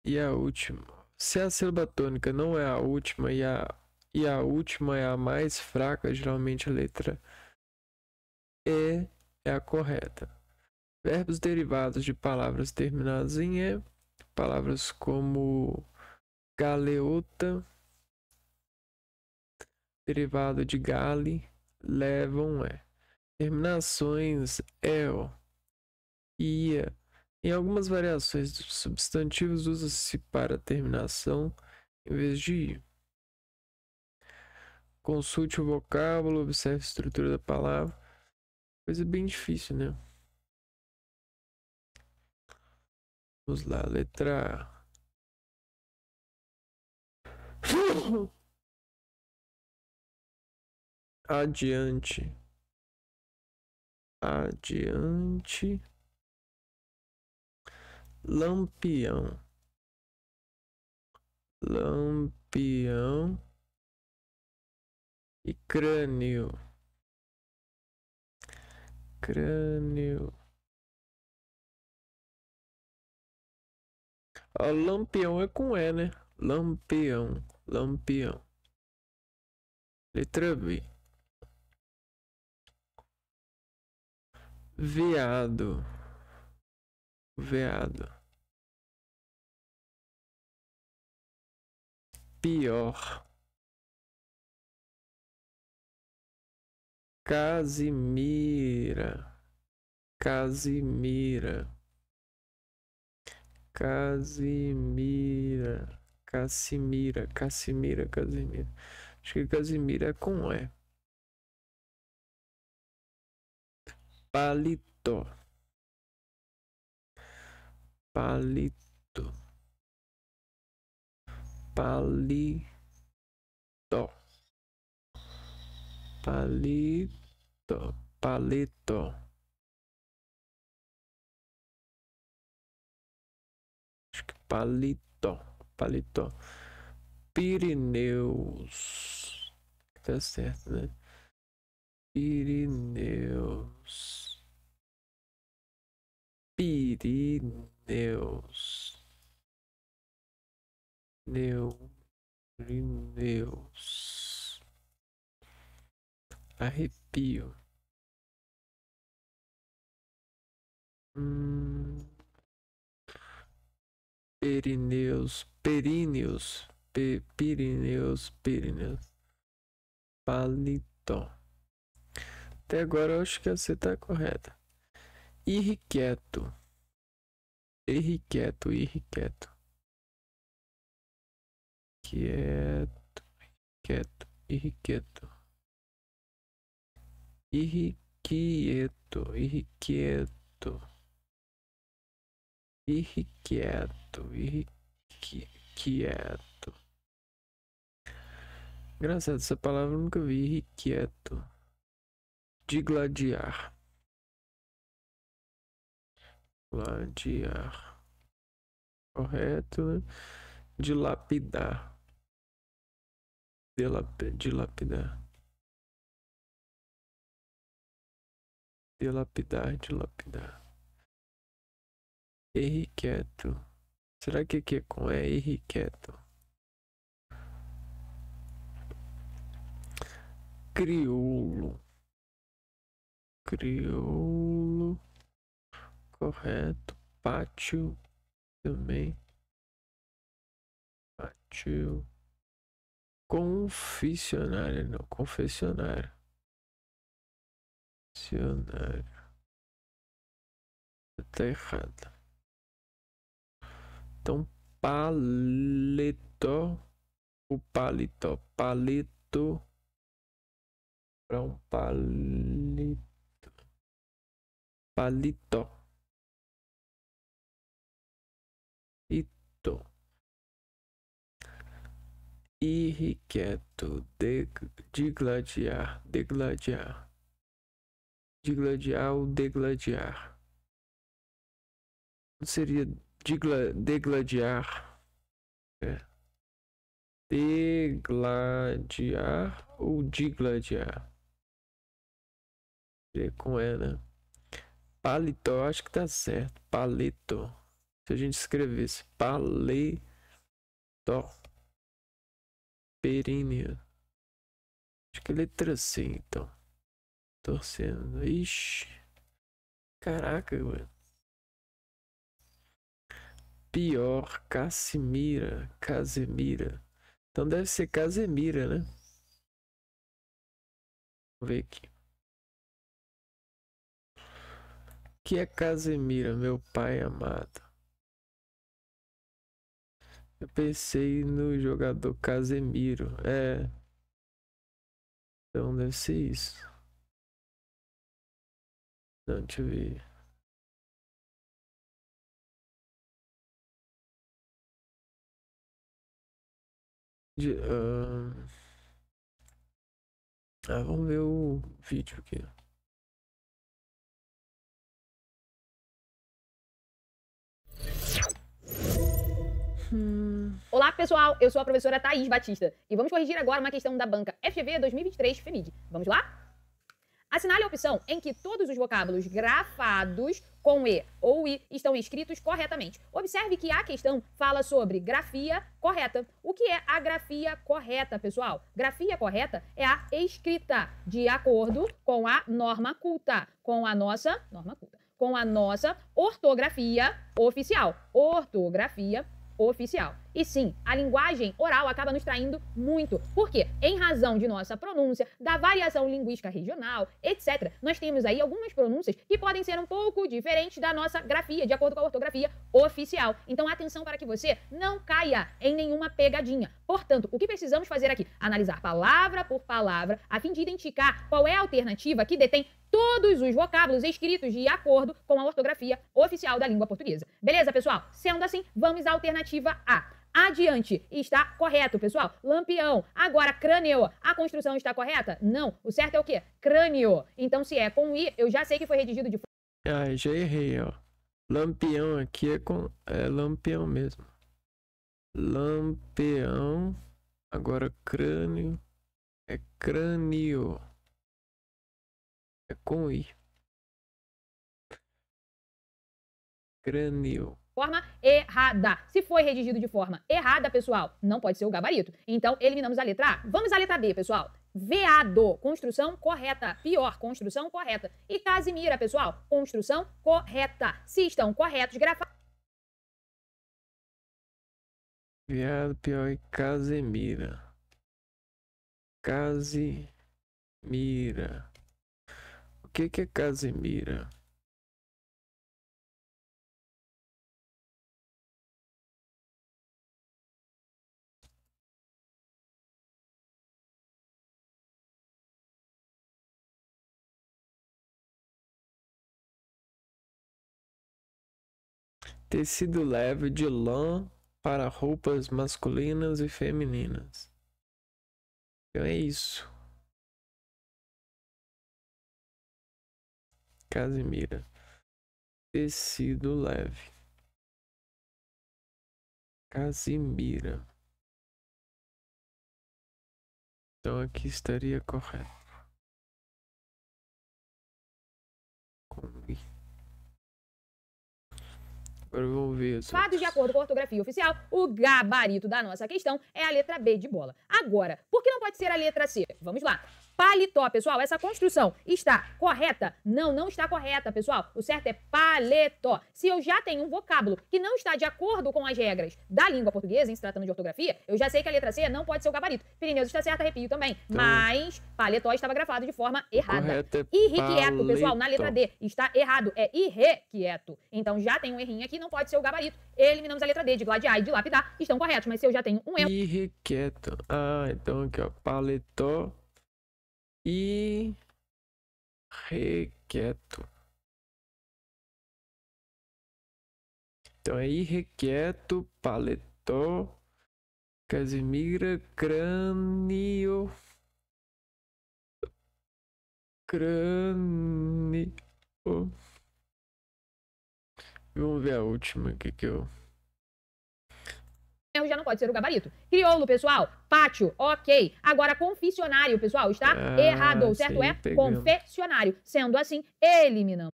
e a última. Se a sílaba tônica não é a última e a última é a mais fraca, geralmente a letra E é a correta. Verbos derivados de palavras terminadas em E, palavras como galeota, derivado de gale, levam E. Terminações EO, ia. Em algumas variações dos substantivos, usa-se para terminação em vez de ir. Consulte o vocábulo, observe a estrutura da palavra. Coisa bem difícil, né? Vamos lá, letra A. Adiante. Adiante. Lampião. Lampião. E crânio. Crânio. Ó, lampião é com E, né? Lampião. Lampião. Letra B. Veado. Veado. pior. Casimira. Casimira. Casimira. Cassimira. Cassimira. Casimira. Acho que Casimira é com E. Palito. Palito. Palito. Palito. Palito. Acho que palito. Palito. Pirineus. Tá certo, né? Pirineus. Pirineus. Pirineus. Arrepio. Perineus. Períneos. Pirineus. Pirineus. Palito. Até agora eu acho que você tá correta. Irrequieto. Irrequieto. Irrequieto. Quieto. Quieto. Irrequieto. Irrequieto. Irrequieto. Irrequieto. Irrequieto. Engraçado, essa palavra eu nunca vi. Irrequieto. Digladiar. Gladiar. Correto, né? Dilapidar. Dilapidar. Dilapidar. Dilapidar. Irrequieto. Será que aqui é com E? Irrequieto. Crioulo. Crioulo. Correto. Pátio. Também. Pátio. Confessionário. Não. Confessionário. Confessionário. Tá errado. Então, paletó. O paletó. Paleto. Para um palito. Paletó. Ito. Irrequieto. Digladiar. Degladiar. Digladiar ou degladiar. Não seria degladiar? É. Degladiar ou digladiar? É com E, né? Paletó, acho que tá certo. Paleto. Se a gente escrevesse paletó. Períneo. Acho que é letra C, então. Torcendo. Ixi. Caraca, mano. Pior. Cassimira. Casemira. Então deve ser Casemira, né? Vamos ver aqui. O que é Casemira, meu pai amado? Eu pensei no jogador Casemiro. É. Então deve ser isso. Não, deixa eu ver. Vamos ver o vídeo aqui. Olá, pessoal! Eu sou a professora Thaís Batista e vamos corrigir agora uma questão da banca FGV 2023 FEMIG. Vamos lá? Assinale a opção em que todos os vocábulos grafados com E ou I estão escritos corretamente. Observe que a questão fala sobre grafia correta. O que é a grafia correta, pessoal? Grafia correta é a escrita de acordo com a norma culta, com a nossa ortografia oficial. Ortografia oficial. E sim, a linguagem oral acaba nos traindo muito. Por quê? Em razão de nossa pronúncia, da variação linguística regional, etc., nós temos aí algumas pronúncias que podem ser um pouco diferentes da nossa grafia, de acordo com a ortografia oficial. Então, atenção para que você não caia em nenhuma pegadinha. Portanto, o que precisamos fazer aqui? Analisar palavra por palavra, a fim de identificar qual é a alternativa que detém todos os vocábulos escritos de acordo com a ortografia oficial da língua portuguesa. Beleza, pessoal? Sendo assim, vamos à alternativa A. Adiante, está correto, pessoal. Lampião. Agora, crânio. A construção está correta? Não. O certo é o quê? Crânio. Então, se é com I, eu já sei que foi redigido de... Ah, já errei, ó. Lampião aqui é lampião mesmo. Lampião. Agora, crânio. É crânio. É com I. Crânio. Forma errada. Se foi redigido de forma errada, pessoal, não pode ser o gabarito. Então, eliminamos a letra A. Vamos à letra B, pessoal. Veado, construção correta. Pior, construção correta. E Casimira, pessoal, construção correta. Se estão corretos, grafados. Veado, pior e Casemira. Casimira. O que é Casimira? Tecido leve de lã para roupas masculinas e femininas. Então é isso. Casimira. Tecido leve. Casimira. Então aqui estaria correto. Agora vamos ver. De acordo com a ortografia oficial, o gabarito da nossa questão é a letra B de bola. Agora, por que não pode ser a letra C? Vamos lá. Paletó, pessoal, essa construção está correta? Não, não está correta, pessoal. O certo é paletó. Se eu já tenho um vocábulo que não está de acordo com as regras da língua portuguesa, em se tratando de ortografia, eu já sei que a letra C não pode ser o gabarito. Pirineus está certa, arrepio também. Então, mas paletó estava grafado de forma errada. Irrequieto, pessoal, na letra D. Está errado, é irrequieto. Então já tem um errinho aqui, não pode ser o gabarito. Eliminamos a letra D de gladiar e de lapidar. Estão corretos, mas se eu já tenho um erro... Irrequieto. Ah, então aqui, ó. Paletó. Irrequieto. Então é irrequieto, paletó, Casimira, crânio. Vamos ver a última aqui que eu... já não pode ser o gabarito. Crioulo, pessoal, pátio, ok. Agora, confessionário, pessoal, está errado. O certo é confessionário. Sendo assim, eliminamos.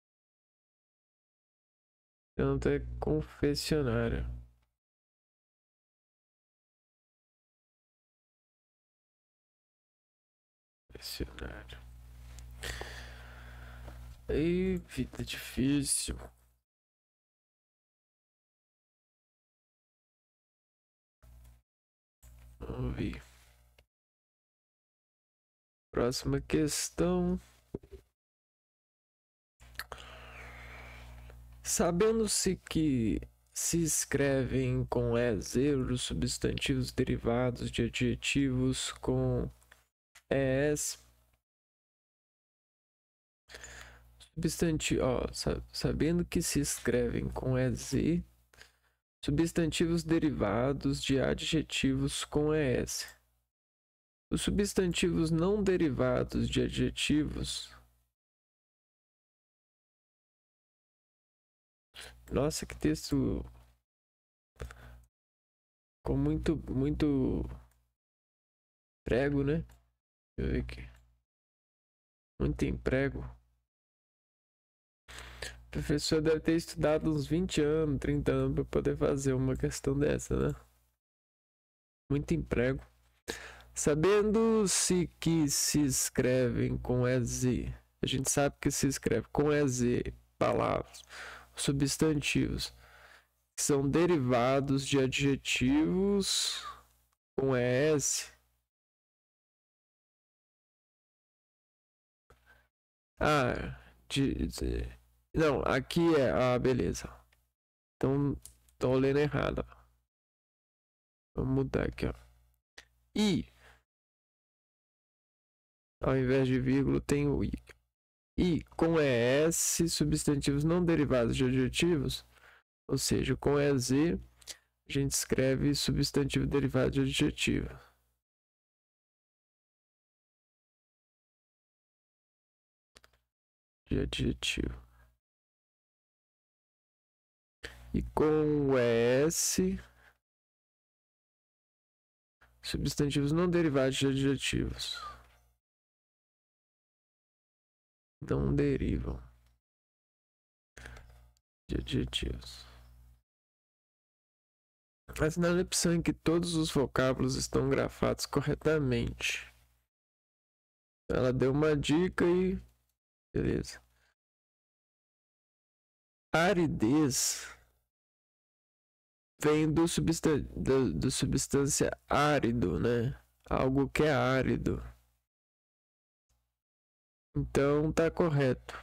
Então é confessionário. Confessionário. Ei, vida difícil. Vamos ver. Próxima questão. Sabendo-se que se escrevem com EZ os substantivos derivados de adjetivos com ES. Sabendo que se escrevem com EZ substantivos derivados de adjetivos com ES. Os substantivos não derivados de adjetivos... Nossa, que texto com muito prego, né? Deixa eu ver aqui. Muito emprego. O professor deve ter estudado uns 20 anos, 30 anos para poder fazer uma questão dessa, né? Muito emprego. Sabendo-se que se escrevem com EZ, a gente sabe que se escreve com EZ palavras, substantivos que são derivados de adjetivos com ES. Não, aqui é... beleza. Então, tô lendo errado. Vamos mudar aqui, ó. I. Ao invés de vírgula, tem o I. I com ES, substantivos não derivados de adjetivos. Ou seja, com EZ, a gente escreve substantivo derivado de adjetivo. E com o ES, substantivos não derivados de adjetivos. Não derivam de adjetivos. Assinale a opção em que todos os vocábulos estão grafados corretamente. Ela deu uma dica e... beleza. Aridez vem do substância árido, né? Algo que é árido. Então tá correto.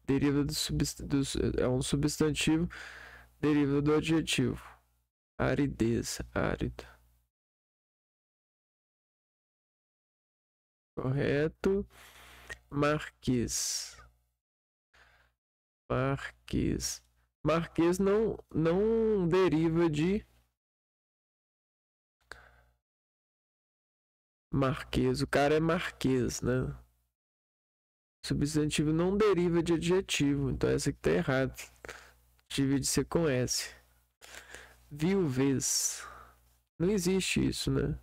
Deriva é um substantivo, deriva do adjetivo. Aridez, árido. Correto. Marquês. Marquês. Marquês não deriva de marquês. O cara é marquês, né? Substantivo não deriva de adjetivo. Então essa aqui tá errado. Devia de ser com S. Viuvez. Não existe isso, né?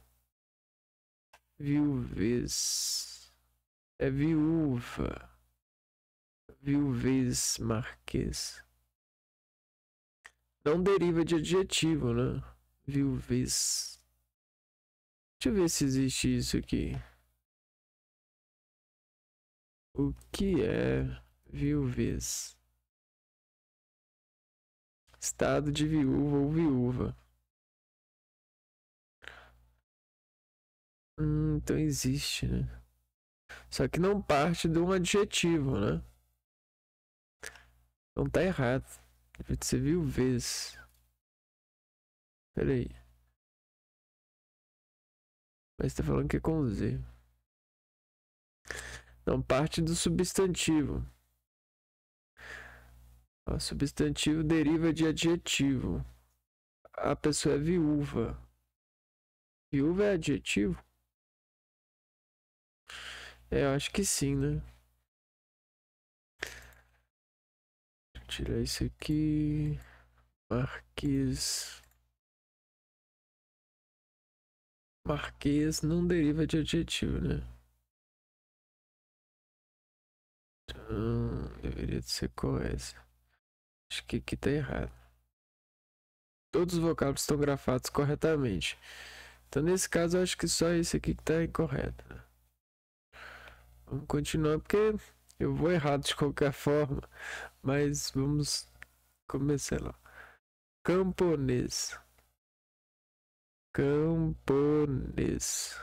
Viuvez. É viúva. Viuvez, marquês. Não deriva de adjetivo, né? Viuvez. Deixa eu ver se existe isso aqui. O que é viuvez? Estado de viúva ou viúva. Então existe, né? Só que não parte de um adjetivo, né? Então tá errado. Deve ser viuvez. Pera aí. Mas tá falando que é com Z. Não parte do substantivo. O substantivo deriva de adjetivo. A pessoa é viúva. Viúva é adjetivo? Eu acho que sim, né? Deixa eu tirar isso aqui. Marquês. Marquês não deriva de adjetivo, né? Então, deveria ser com essa. Acho que aqui tá errado. Todos os vocábulos estão grafados corretamente. Então, nesse caso, eu acho que só esse aqui que tá incorreto, né? Vamos continuar, porque eu vou errado de qualquer forma. Mas vamos começar lá. Camponês. Camponês.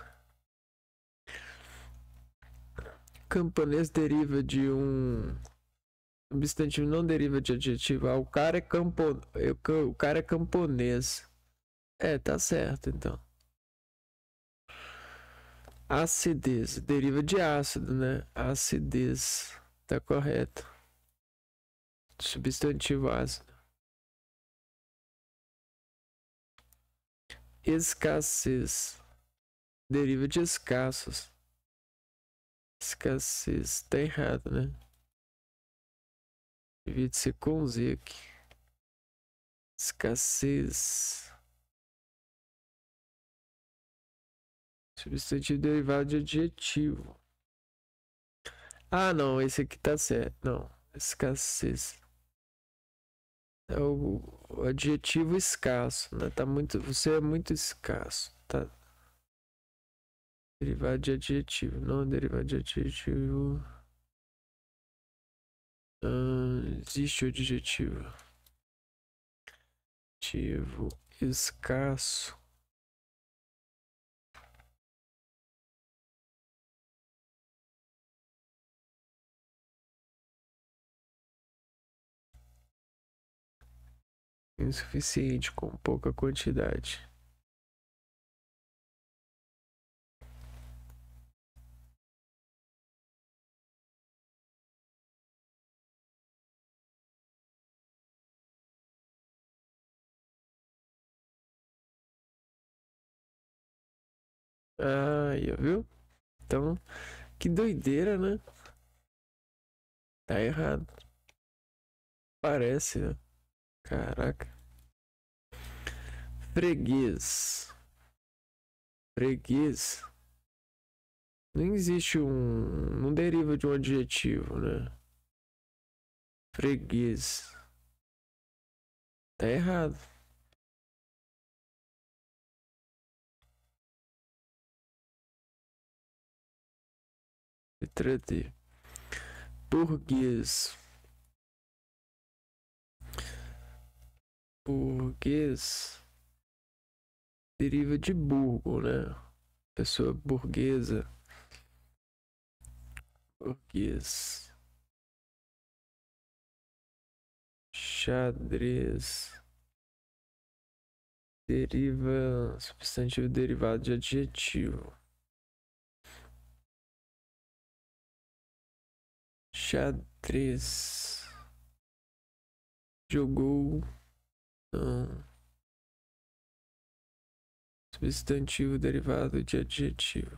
Camponês deriva de um substantivo, não deriva de adjetivo. O cara é camponês. Tá certo, então. Acidez deriva de ácido, né? Acidez. Tá correto. Substantivo ácido. Escassez deriva de escassos. Escassez. Tá errado, né? Devia de ser com Z aqui. Escassez. Substantivo derivado de adjetivo. Não, esse aqui tá certo. Não, escassez. É o adjetivo escasso, né? Você é muito escasso, tá? Derivado de adjetivo, não derivado de adjetivo. Existe o adjetivo. Adjetivo escasso. Insuficiente, com pouca quantidade. Aí, viu? Então, que doideira, né? Tá errado. Parece, né? Caraca. Freguês. Freguês. Não existe um... Não deriva de um adjetivo, né? Freguês. Tá errado. Letra D. Burguês. Burguês. Deriva de burgo, né? Pessoa burguesa. Burguês. Xadrez. Deriva. Substantivo derivado de adjetivo. Xadrez. Jogou. Não. Substantivo derivado de adjetivo.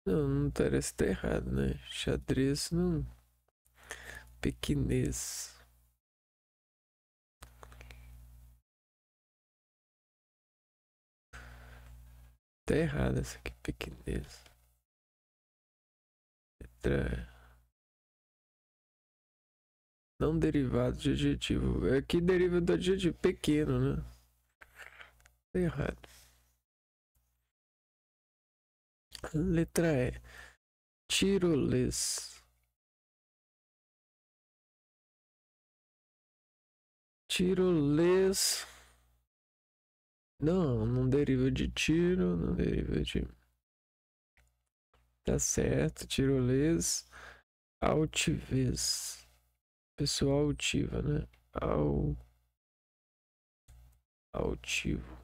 Não parece estar errado, né? Xadrez não. Pequinês. Tá errado essa aqui, pequinês. Letra. Não derivado de adjetivo. Aqui deriva do adjetivo pequeno, né? Tá errado. Letra E. Tirolês. Tirolês. Não deriva de tiro, não deriva de... Tá certo, tirolês. Altivez. Pessoa altiva, né? Altivo.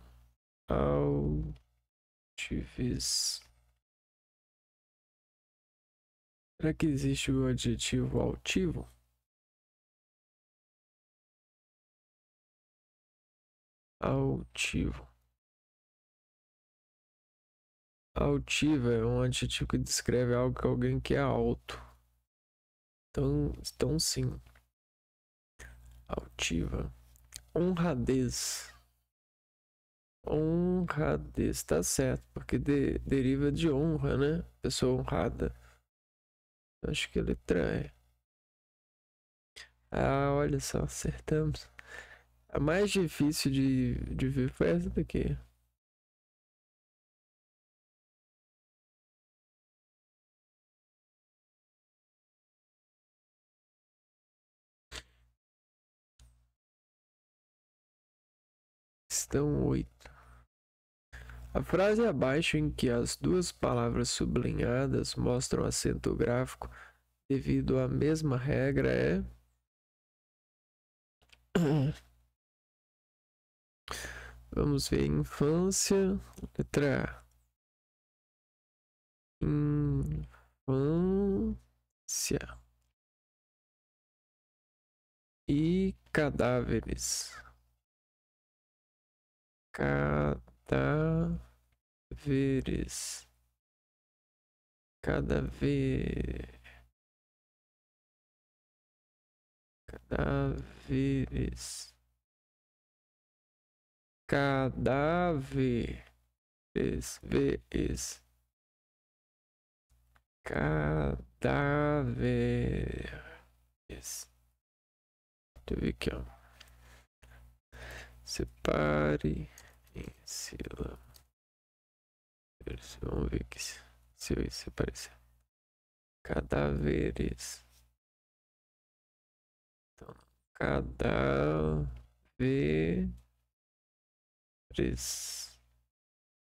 Altivez. Será que existe o adjetivo altivo? Altivo. Altiva é um adjetivo que descreve algo que alguém que é alto. Então sim. Altiva. Honradez. Honradez, tá certo, porque deriva de honra, né? Pessoa honrada. Acho que a letra E. Ah, olha só, acertamos. A mais difícil de ver foi essa daqui. Questão 8. A frase abaixo em que as duas palavras sublinhadas mostram acento gráfico devido à mesma regra é... Vamos ver, infância, letra A. Infância. E cadáveres. Cadáveres. Cadáveres. Cadáveres. Ves. Cadáveres. Deixa eu ver aqui, ó. Separe em sílaba. Vamos ver aqui se isso aparecer. Cadáveres. Então, cadáveres.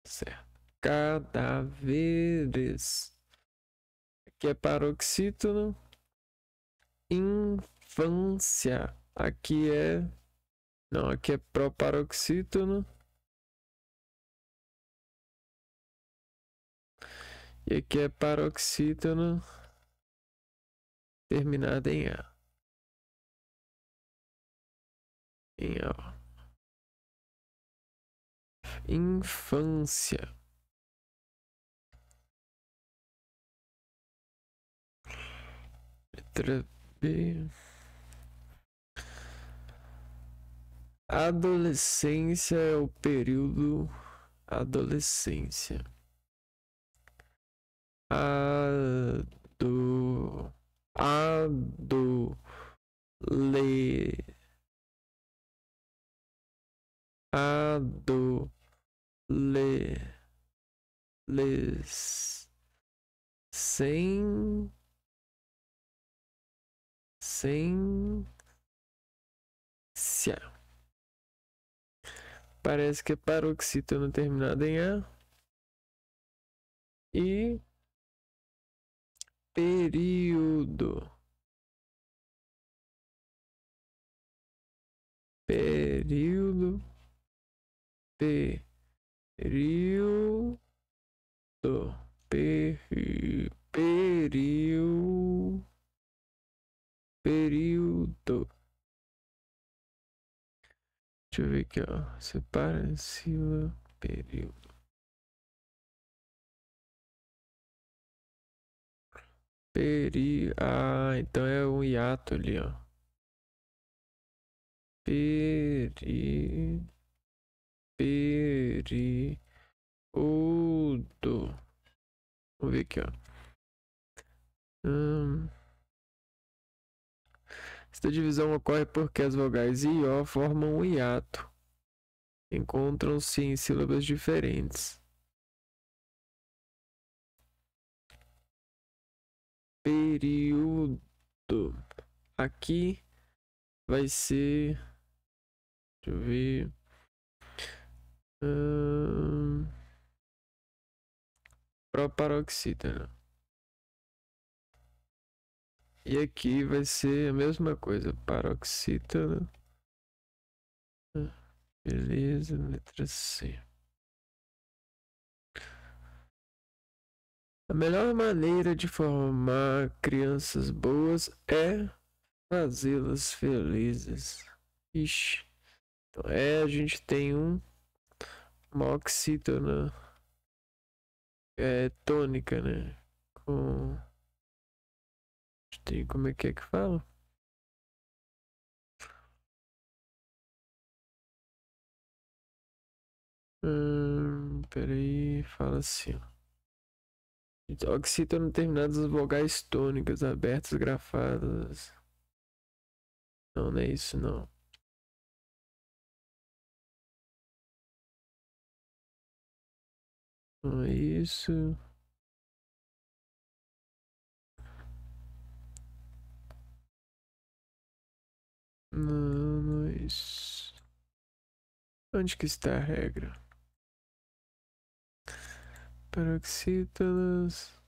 Certo. Cadáveres. Aqui é paroxítono. Infância. Aqui é... Não, aqui é proparoxítono. E aqui é paroxítono terminado em A. Em A. Infância. Letra B. Adolescência é o período adolescência. Parece que é paroxítono terminado em A. E período. Período. Deixa eu ver aqui, ó. Separa, sílaba, período. Ah, então é um hiato ali, ó. Período. Vamos ver aqui, ó. Esta divisão ocorre porque as vogais I e O formam um hiato. Encontram-se em sílabas diferentes. Período. Aqui vai ser... Deixa eu ver... proparoxítona. E aqui vai ser a mesma coisa. Paroxítona. Beleza, letra C. A melhor maneira de formar crianças boas é fazê-las felizes. Ixi. Então, a gente tem uma oxítona tônica, né? Tem, como é que fala? Peraí, fala assim, ó. Oxítona terminadas as vogais tônicas, abertas, grafadas. Não, não é isso, não. Não é isso. Não, não é isso. Onde que está a regra? Paroxítonas.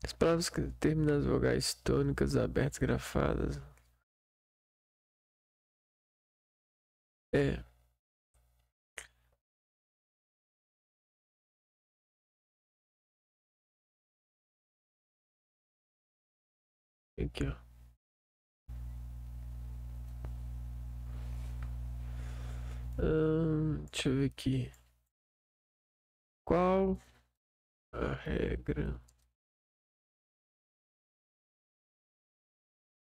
As palavras que terminam as vogais tônicas, abertas, grafadas. Aqui, ó. Deixa eu ver aqui. Qual a regra?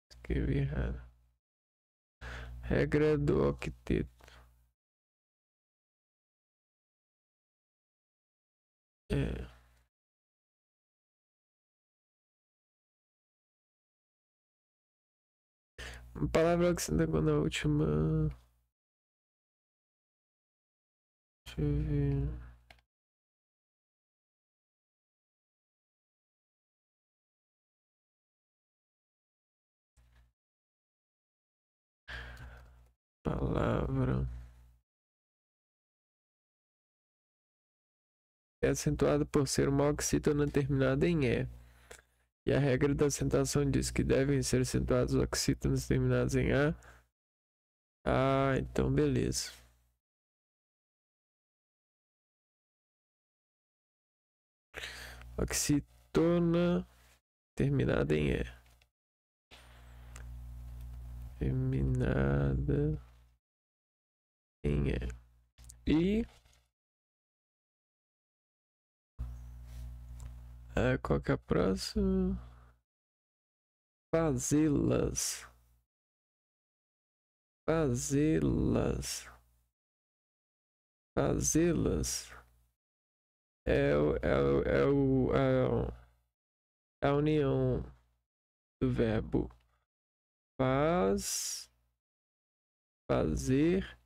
Escrevi errado. Regra do octeto. Uma palavra que se dá na última. Deixa eu ver. Palavra é acentuada por ser uma oxítona terminada em E. E a regra da acentuação diz que devem ser acentuados oxítonas terminadas em A. Ah, então beleza. Oxítona terminada em E. Terminada em E. E qual que é a próxima? Fazê-las. Fazê-las. Fazê-las. É a união do verbo fazer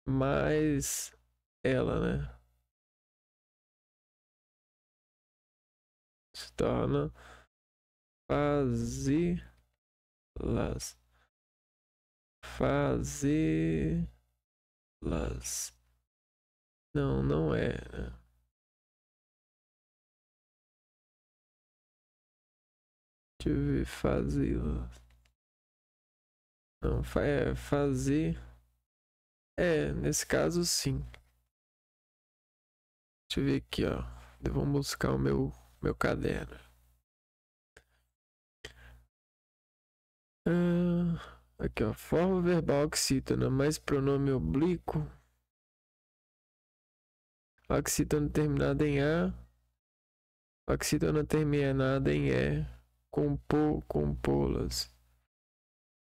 mais ela, né? Se torna fazê-las. Fazê-las. Não, não é. Deixa eu ver, fazê-las. Não, fazer. Nesse caso sim. Deixa eu ver aqui, ó. Vamos buscar o meu caderno. Aqui, ó. Forma verbal oxítona mais pronome oblíquo. Oxítona terminada em A. Oxítona terminada em E. Compô-las.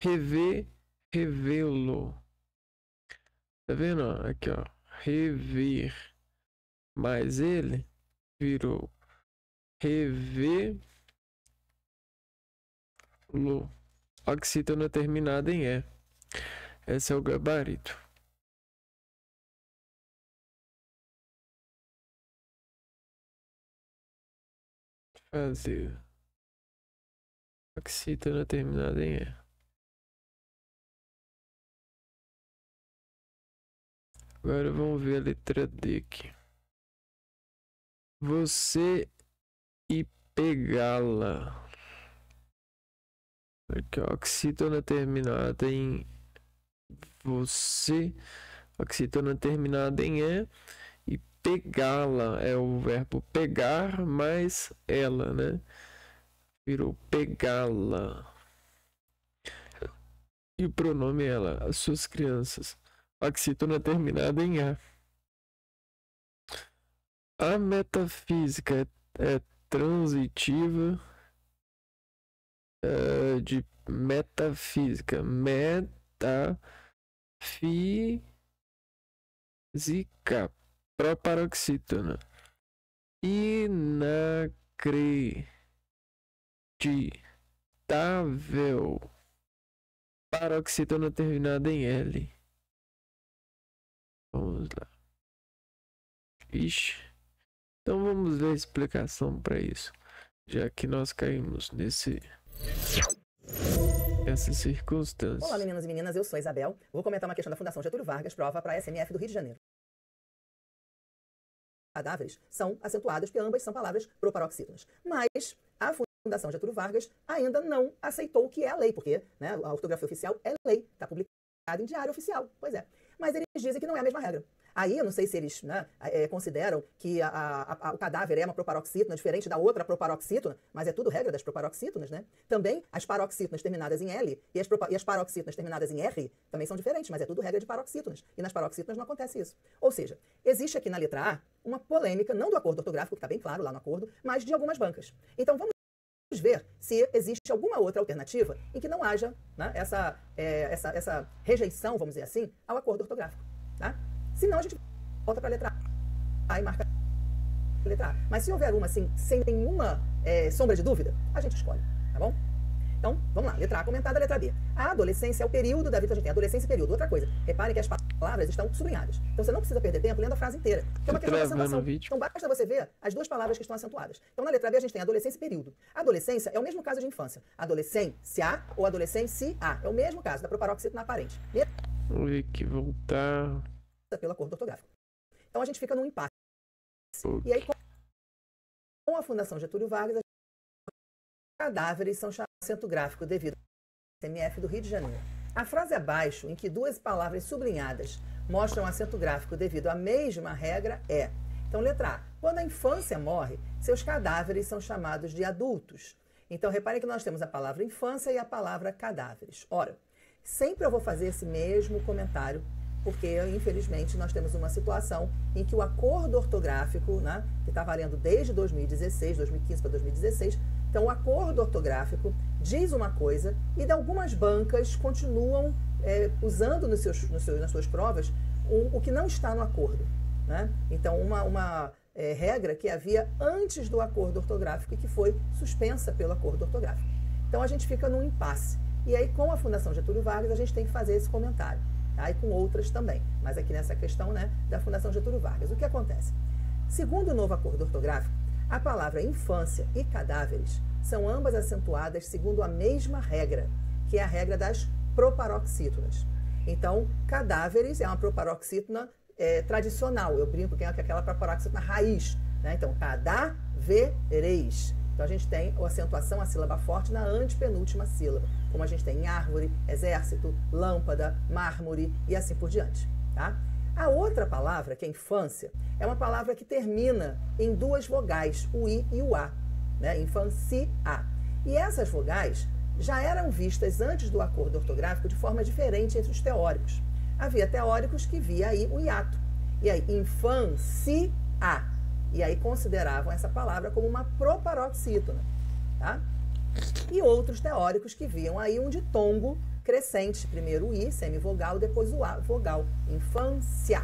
Rever, revê-lo. Tá vendo? Ó? Aqui, ó. Rever. Mais ele virou revê-lo. Oxítona terminada em E. Esse é o gabarito. Fazer. Oxítona terminada em E. Agora vamos ver a letra D aqui. Você e pegá-la. Aqui, ó, oxítona terminada em você. Oxítona terminada em E. E pegá-la é o verbo pegar mais ela, né? Virou pegá-la. E o pronome é ela, as suas crianças. Oxítona terminada em A. A metafísica é transitiva de metafísica. Metafísica proparoxítona. Inacreditável. Paroxítona terminada em L. Vamos lá. Ixi. Então vamos ver a explicação para isso. Já que nós caímos essa circunstância. Olá, meninos e meninas. Eu sou a Isabel. Vou comentar uma questão da Fundação Getúlio Vargas, prova para a SMF do Rio de Janeiro. Cadáveres são acentuadas, porque ambas são palavras proparoxítonas. Mas a Fundação Getúlio Vargas ainda não aceitou o que é a lei, porque, né, a ortografia oficial é lei, está publicada em diário oficial. Pois é. Mas eles dizem que não é a mesma regra. Aí, eu não sei se eles, né, consideram que o cadáver é uma proparoxítona diferente da outra proparoxítona, mas é tudo regra das proparoxítonas, né? Também as paroxítonas terminadas em L e as paroxítonas terminadas em R também são diferentes, mas é tudo regra de paroxítonas. E nas paroxítonas não acontece isso. Ou seja, existe aqui na letra A uma polêmica, não do acordo ortográfico, que está bem claro lá no acordo, mas de algumas bancas. Então, vamos ver se existe alguma outra alternativa em que não haja, né, essa rejeição, vamos dizer assim, ao acordo ortográfico, tá? Se não, a gente volta para a letra A e marca a letra A. Mas se houver uma, assim, sem nenhuma sombra de dúvida, a gente escolhe, tá bom? Então, vamos lá. Letra A comentada, letra B. A adolescência é o período da vida. A gente tem adolescência e período. Outra coisa, reparem que as palavras palavras estão sublinhadas. Então você não precisa perder tempo lendo a frase inteira, que é uma questão de acentuação. Então basta você ver as duas palavras que estão acentuadas. Então na letra B a gente tem adolescência e período. Adolescência é o mesmo caso de infância. Adolescência ou adolescência é o mesmo caso da proparoxítona aparente. Vou ver que voltar. Pelo acordo ortográfico. Então a gente fica num impasse. E aí com a Fundação Getúlio Vargas, cadáveres são chamados de acento gráfico devido ao CMF do Rio de Janeiro. A frase abaixo, em que duas palavras sublinhadas mostram acento gráfico devido à mesma regra, é... Então, letra A. Quando a infância morre, seus cadáveres são chamados de adultos. Então, reparem que nós temos a palavra infância e a palavra cadáveres. Ora, sempre eu vou fazer esse mesmo comentário, porque, infelizmente, nós temos uma situação em que o acordo ortográfico, né, que está valendo desde 2016, 2015 para 2016, então o acordo ortográfico diz uma coisa e de algumas bancas continuam usando nas suas provas o que não está no acordo. Né? Então, uma regra que havia antes do acordo ortográfico e que foi suspensa pelo acordo ortográfico. Então, a gente fica num impasse. E aí, com a Fundação Getúlio Vargas, a gente tem que fazer esse comentário. Tá? E com outras também. Mas aqui nessa questão, né, da Fundação Getúlio Vargas. O que acontece? Segundo o novo acordo ortográfico, a palavra infância e cadáveres são ambas acentuadas segundo a mesma regra, que é a regra das proparoxítonas. Então, cadáveres é uma proparoxítona tradicional. Eu brinco que é aquela proparoxítona raiz. Né? Então, cadáveres. Então, a gente tem a acentuação, a sílaba forte, na antepenúltima sílaba, como a gente tem em árvore, exército, lâmpada, mármore e assim por diante. Tá? A outra palavra, que é infância, é uma palavra que termina em duas vogais, o I e o A, né? Infância. E essas vogais já eram vistas antes do acordo ortográfico de forma diferente entre os teóricos. Havia teóricos que via aí o hiato. E aí, infância. E aí consideravam essa palavra como uma proparoxítona. Tá? E outros teóricos que viam aí um ditongo crescente. Primeiro o I, semivogal, depois o A, vogal. Infância.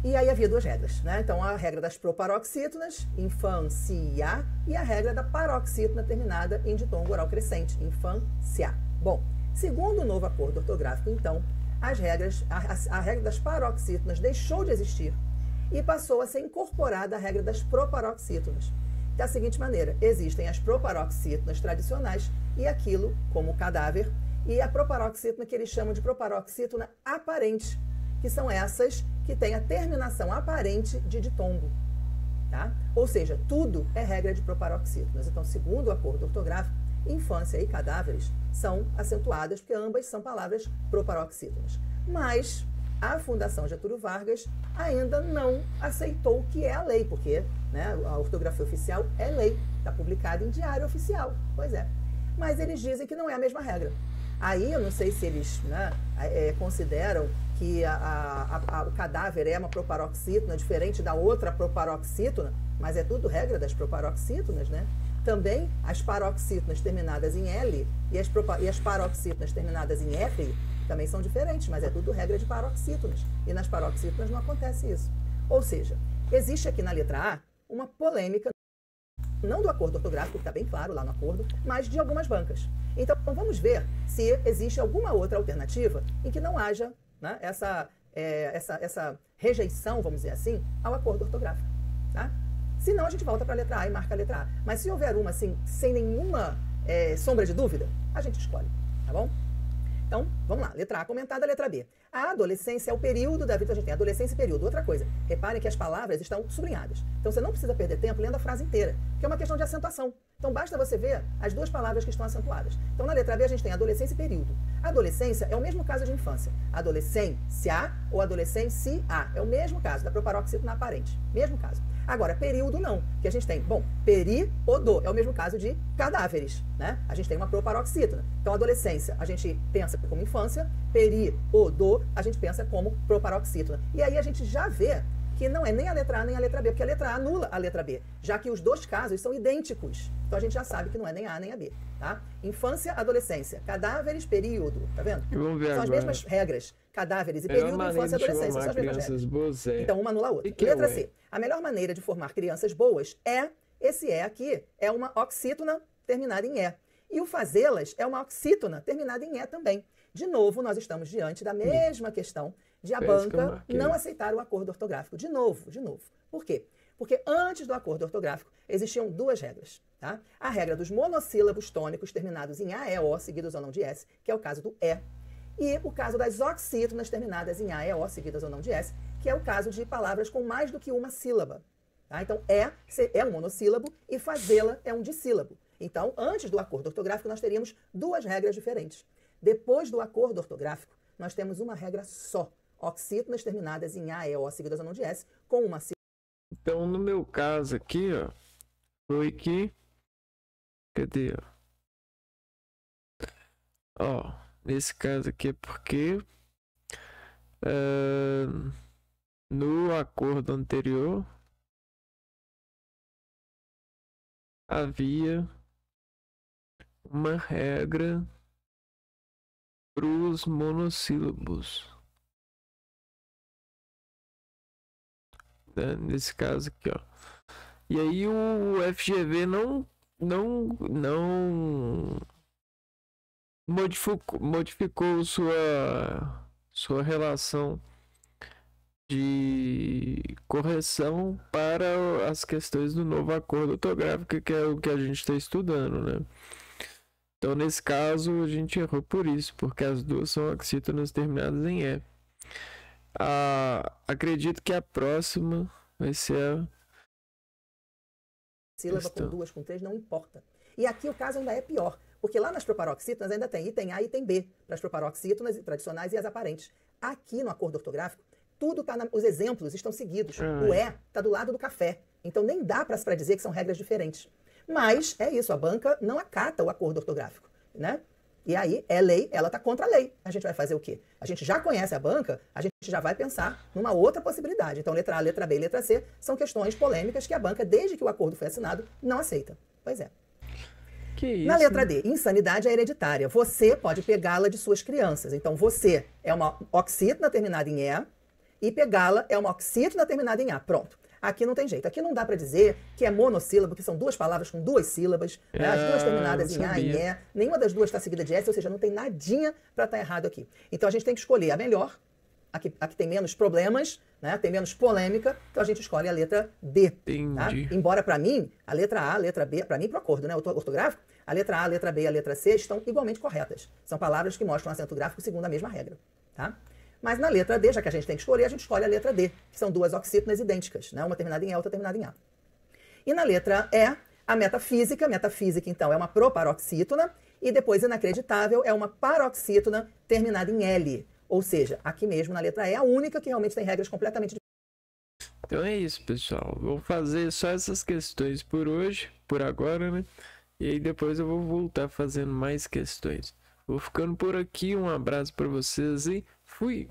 E aí havia duas regras, né? Então, a regra das proparoxítonas, infância, e a regra da paroxítona terminada em ditongo oral crescente, infância. Bom, segundo o novo acordo ortográfico, então, a regra das paroxítonas deixou de existir e passou a ser incorporada à regra das proparoxítonas. Da seguinte maneira, existem as proparoxítonas tradicionais e aquilo como cadáver, e a proparoxítona que eles chamam de proparoxítona aparente, que são essas que têm a terminação aparente de ditongo. Tá? Ou seja, tudo é regra de proparoxítonas. Então, segundo o acordo ortográfico, infância e cadáveres são acentuadas, porque ambas são palavras proparoxítonas. Mas a Fundação Getúlio Vargas ainda não aceitou o que é a lei, porque, né, a ortografia oficial é lei, está publicada em diário oficial. Pois é. Mas eles dizem que não é a mesma regra. Aí eu não sei se eles, né, consideram que o cadáver é uma proparoxítona diferente da outra proparoxítona, mas é tudo regra das proparoxítonas, né? Também as paroxítonas terminadas em L e as paroxítonas terminadas em R também são diferentes, mas é tudo regra de paroxítonas. E nas paroxítonas não acontece isso. Ou seja, existe aqui na letra A uma polêmica, não do acordo ortográfico, que está bem claro lá no acordo, mas de algumas bancas. Então, vamos ver se existe alguma outra alternativa em que não haja, né, essa rejeição, vamos dizer assim, ao acordo ortográfico. Tá? Se não, a gente volta para a letra A e marca a letra A. Mas se houver uma, assim, sem nenhuma sombra de dúvida, a gente escolhe, tá bom? Então, vamos lá. Letra A comentada, letra B. A adolescência é o período da vida. Então, a gente tem adolescência e período. Outra coisa, reparem que as palavras estão sublinhadas. Então, você não precisa perder tempo lendo a frase inteira, que é uma questão de acentuação. Então, basta você ver as duas palavras que estão acentuadas. Então, na letra B, a gente tem adolescência e período. Adolescência é o mesmo caso de infância. Adolescência ou adolescência é o mesmo caso da proparoxítona aparente. Mesmo caso. Agora, período não, que a gente tem, bom, período é o mesmo caso de cadáveres, né? A gente tem uma proparoxítona. Então, adolescência, a gente pensa como infância, período, a gente pensa como proparoxítona. E aí a gente já vê que não é nem a letra A nem a letra B, porque a letra A anula a letra B, já que os dois casos são idênticos. Então, a gente já sabe que não é nem A nem a B, tá? Infância, adolescência, cadáveres, período, tá vendo? Vamos ver são agora. as mesmas regras. Cadáveres e período, infância e adolescência, são as mesmas regras. Boas, Então, uma anula a outra. Letra C. A melhor maneira de formar crianças boas esse aqui, é uma oxítona terminada em E. E o fazê-las é uma oxítona terminada em E também. De novo, nós estamos diante da mesma questão de a banca não aceitar o acordo ortográfico. De novo. Por quê? Porque antes do acordo ortográfico existiam duas regras. Tá? A regra dos monossílabos tônicos terminados em A, E, O, seguidos ou não de S, que é o caso do E. E o caso das oxítonas terminadas em A, E, O, seguidas ou não de S, que é o caso de palavras com mais do que uma sílaba. Tá? Então, é um monossílabo e fazê-la é um dissílabo. Então, antes do acordo ortográfico, nós teríamos duas regras diferentes. Depois do acordo ortográfico, nós temos uma regra só. Oxítonas terminadas em A, E, O, seguidas ou não de S, com uma sílaba. Então, no meu caso aqui, ó, foi que... Cadê, ó? Nesse caso aqui é porque... no acordo anterior... havia uma regra para os monossílabos. Né? Nesse caso aqui, ó. E aí o FGV não modificou sua relação de correção para as questões do novo acordo ortográfico, que é o que a gente está estudando, né? Então, nesse caso, a gente errou por isso, porque as duas são oxítonas terminadas em E. Acredito que a próxima vai ser a sílaba com duas, com três, não importa. E aqui o caso ainda é pior, porque lá nas proparoxítonas ainda tem item A e item B, para as proparoxítonas tradicionais e as aparentes. Aqui no acordo ortográfico, tudo tá os exemplos estão seguidos. O E está do lado do café. Então nem dá para dizer que são regras diferentes. Mas é isso, a banca não acata o acordo ortográfico, né? E aí é lei, ela está contra a lei. A gente vai fazer o quê? A gente já conhece a banca, a gente já vai pensar numa outra possibilidade. Então letra A, letra B e letra C são questões polêmicas que a banca, desde que o acordo foi assinado, não aceita. Pois é. Que isso? Na letra D, insanidade é hereditária. Você pode pegá-la de suas crianças. Então você é uma oxítona terminada em E, e pegá-la é uma oxítona terminada em A. Pronto. Aqui não tem jeito. Aqui não dá para dizer que é monossílabo, que são duas palavras com duas sílabas, né? As duas terminadas em A e E. Nenhuma das duas está seguida de S, ou seja, não tem nadinha para estar errado aqui. Então a gente tem que escolher a melhor, a que tem menos problemas, né? Tem menos polêmica, então a gente escolhe a letra D. Tá? Embora para mim, a letra A, a letra B, para mim, para o acordo, né? Ortográfico, a letra A, a letra B e a letra C estão igualmente corretas. São palavras que mostram acento gráfico segundo a mesma regra. Tá? Mas na letra D, já que a gente tem que escolher, a gente escolhe a letra D, que são duas oxítonas idênticas, né? Uma terminada em E, outra terminada em A. E na letra E, a metafísica então é uma proparoxítona, e depois inacreditável é uma paroxítona terminada em L. Ou seja, aqui mesmo na letra E é a única que realmente tem regras completamente diferentes. Então é isso, pessoal. Vou fazer só essas questões por hoje, por agora, né? E aí depois eu vou voltar fazendo mais questões. Vou ficando por aqui, um abraço para vocês e fui!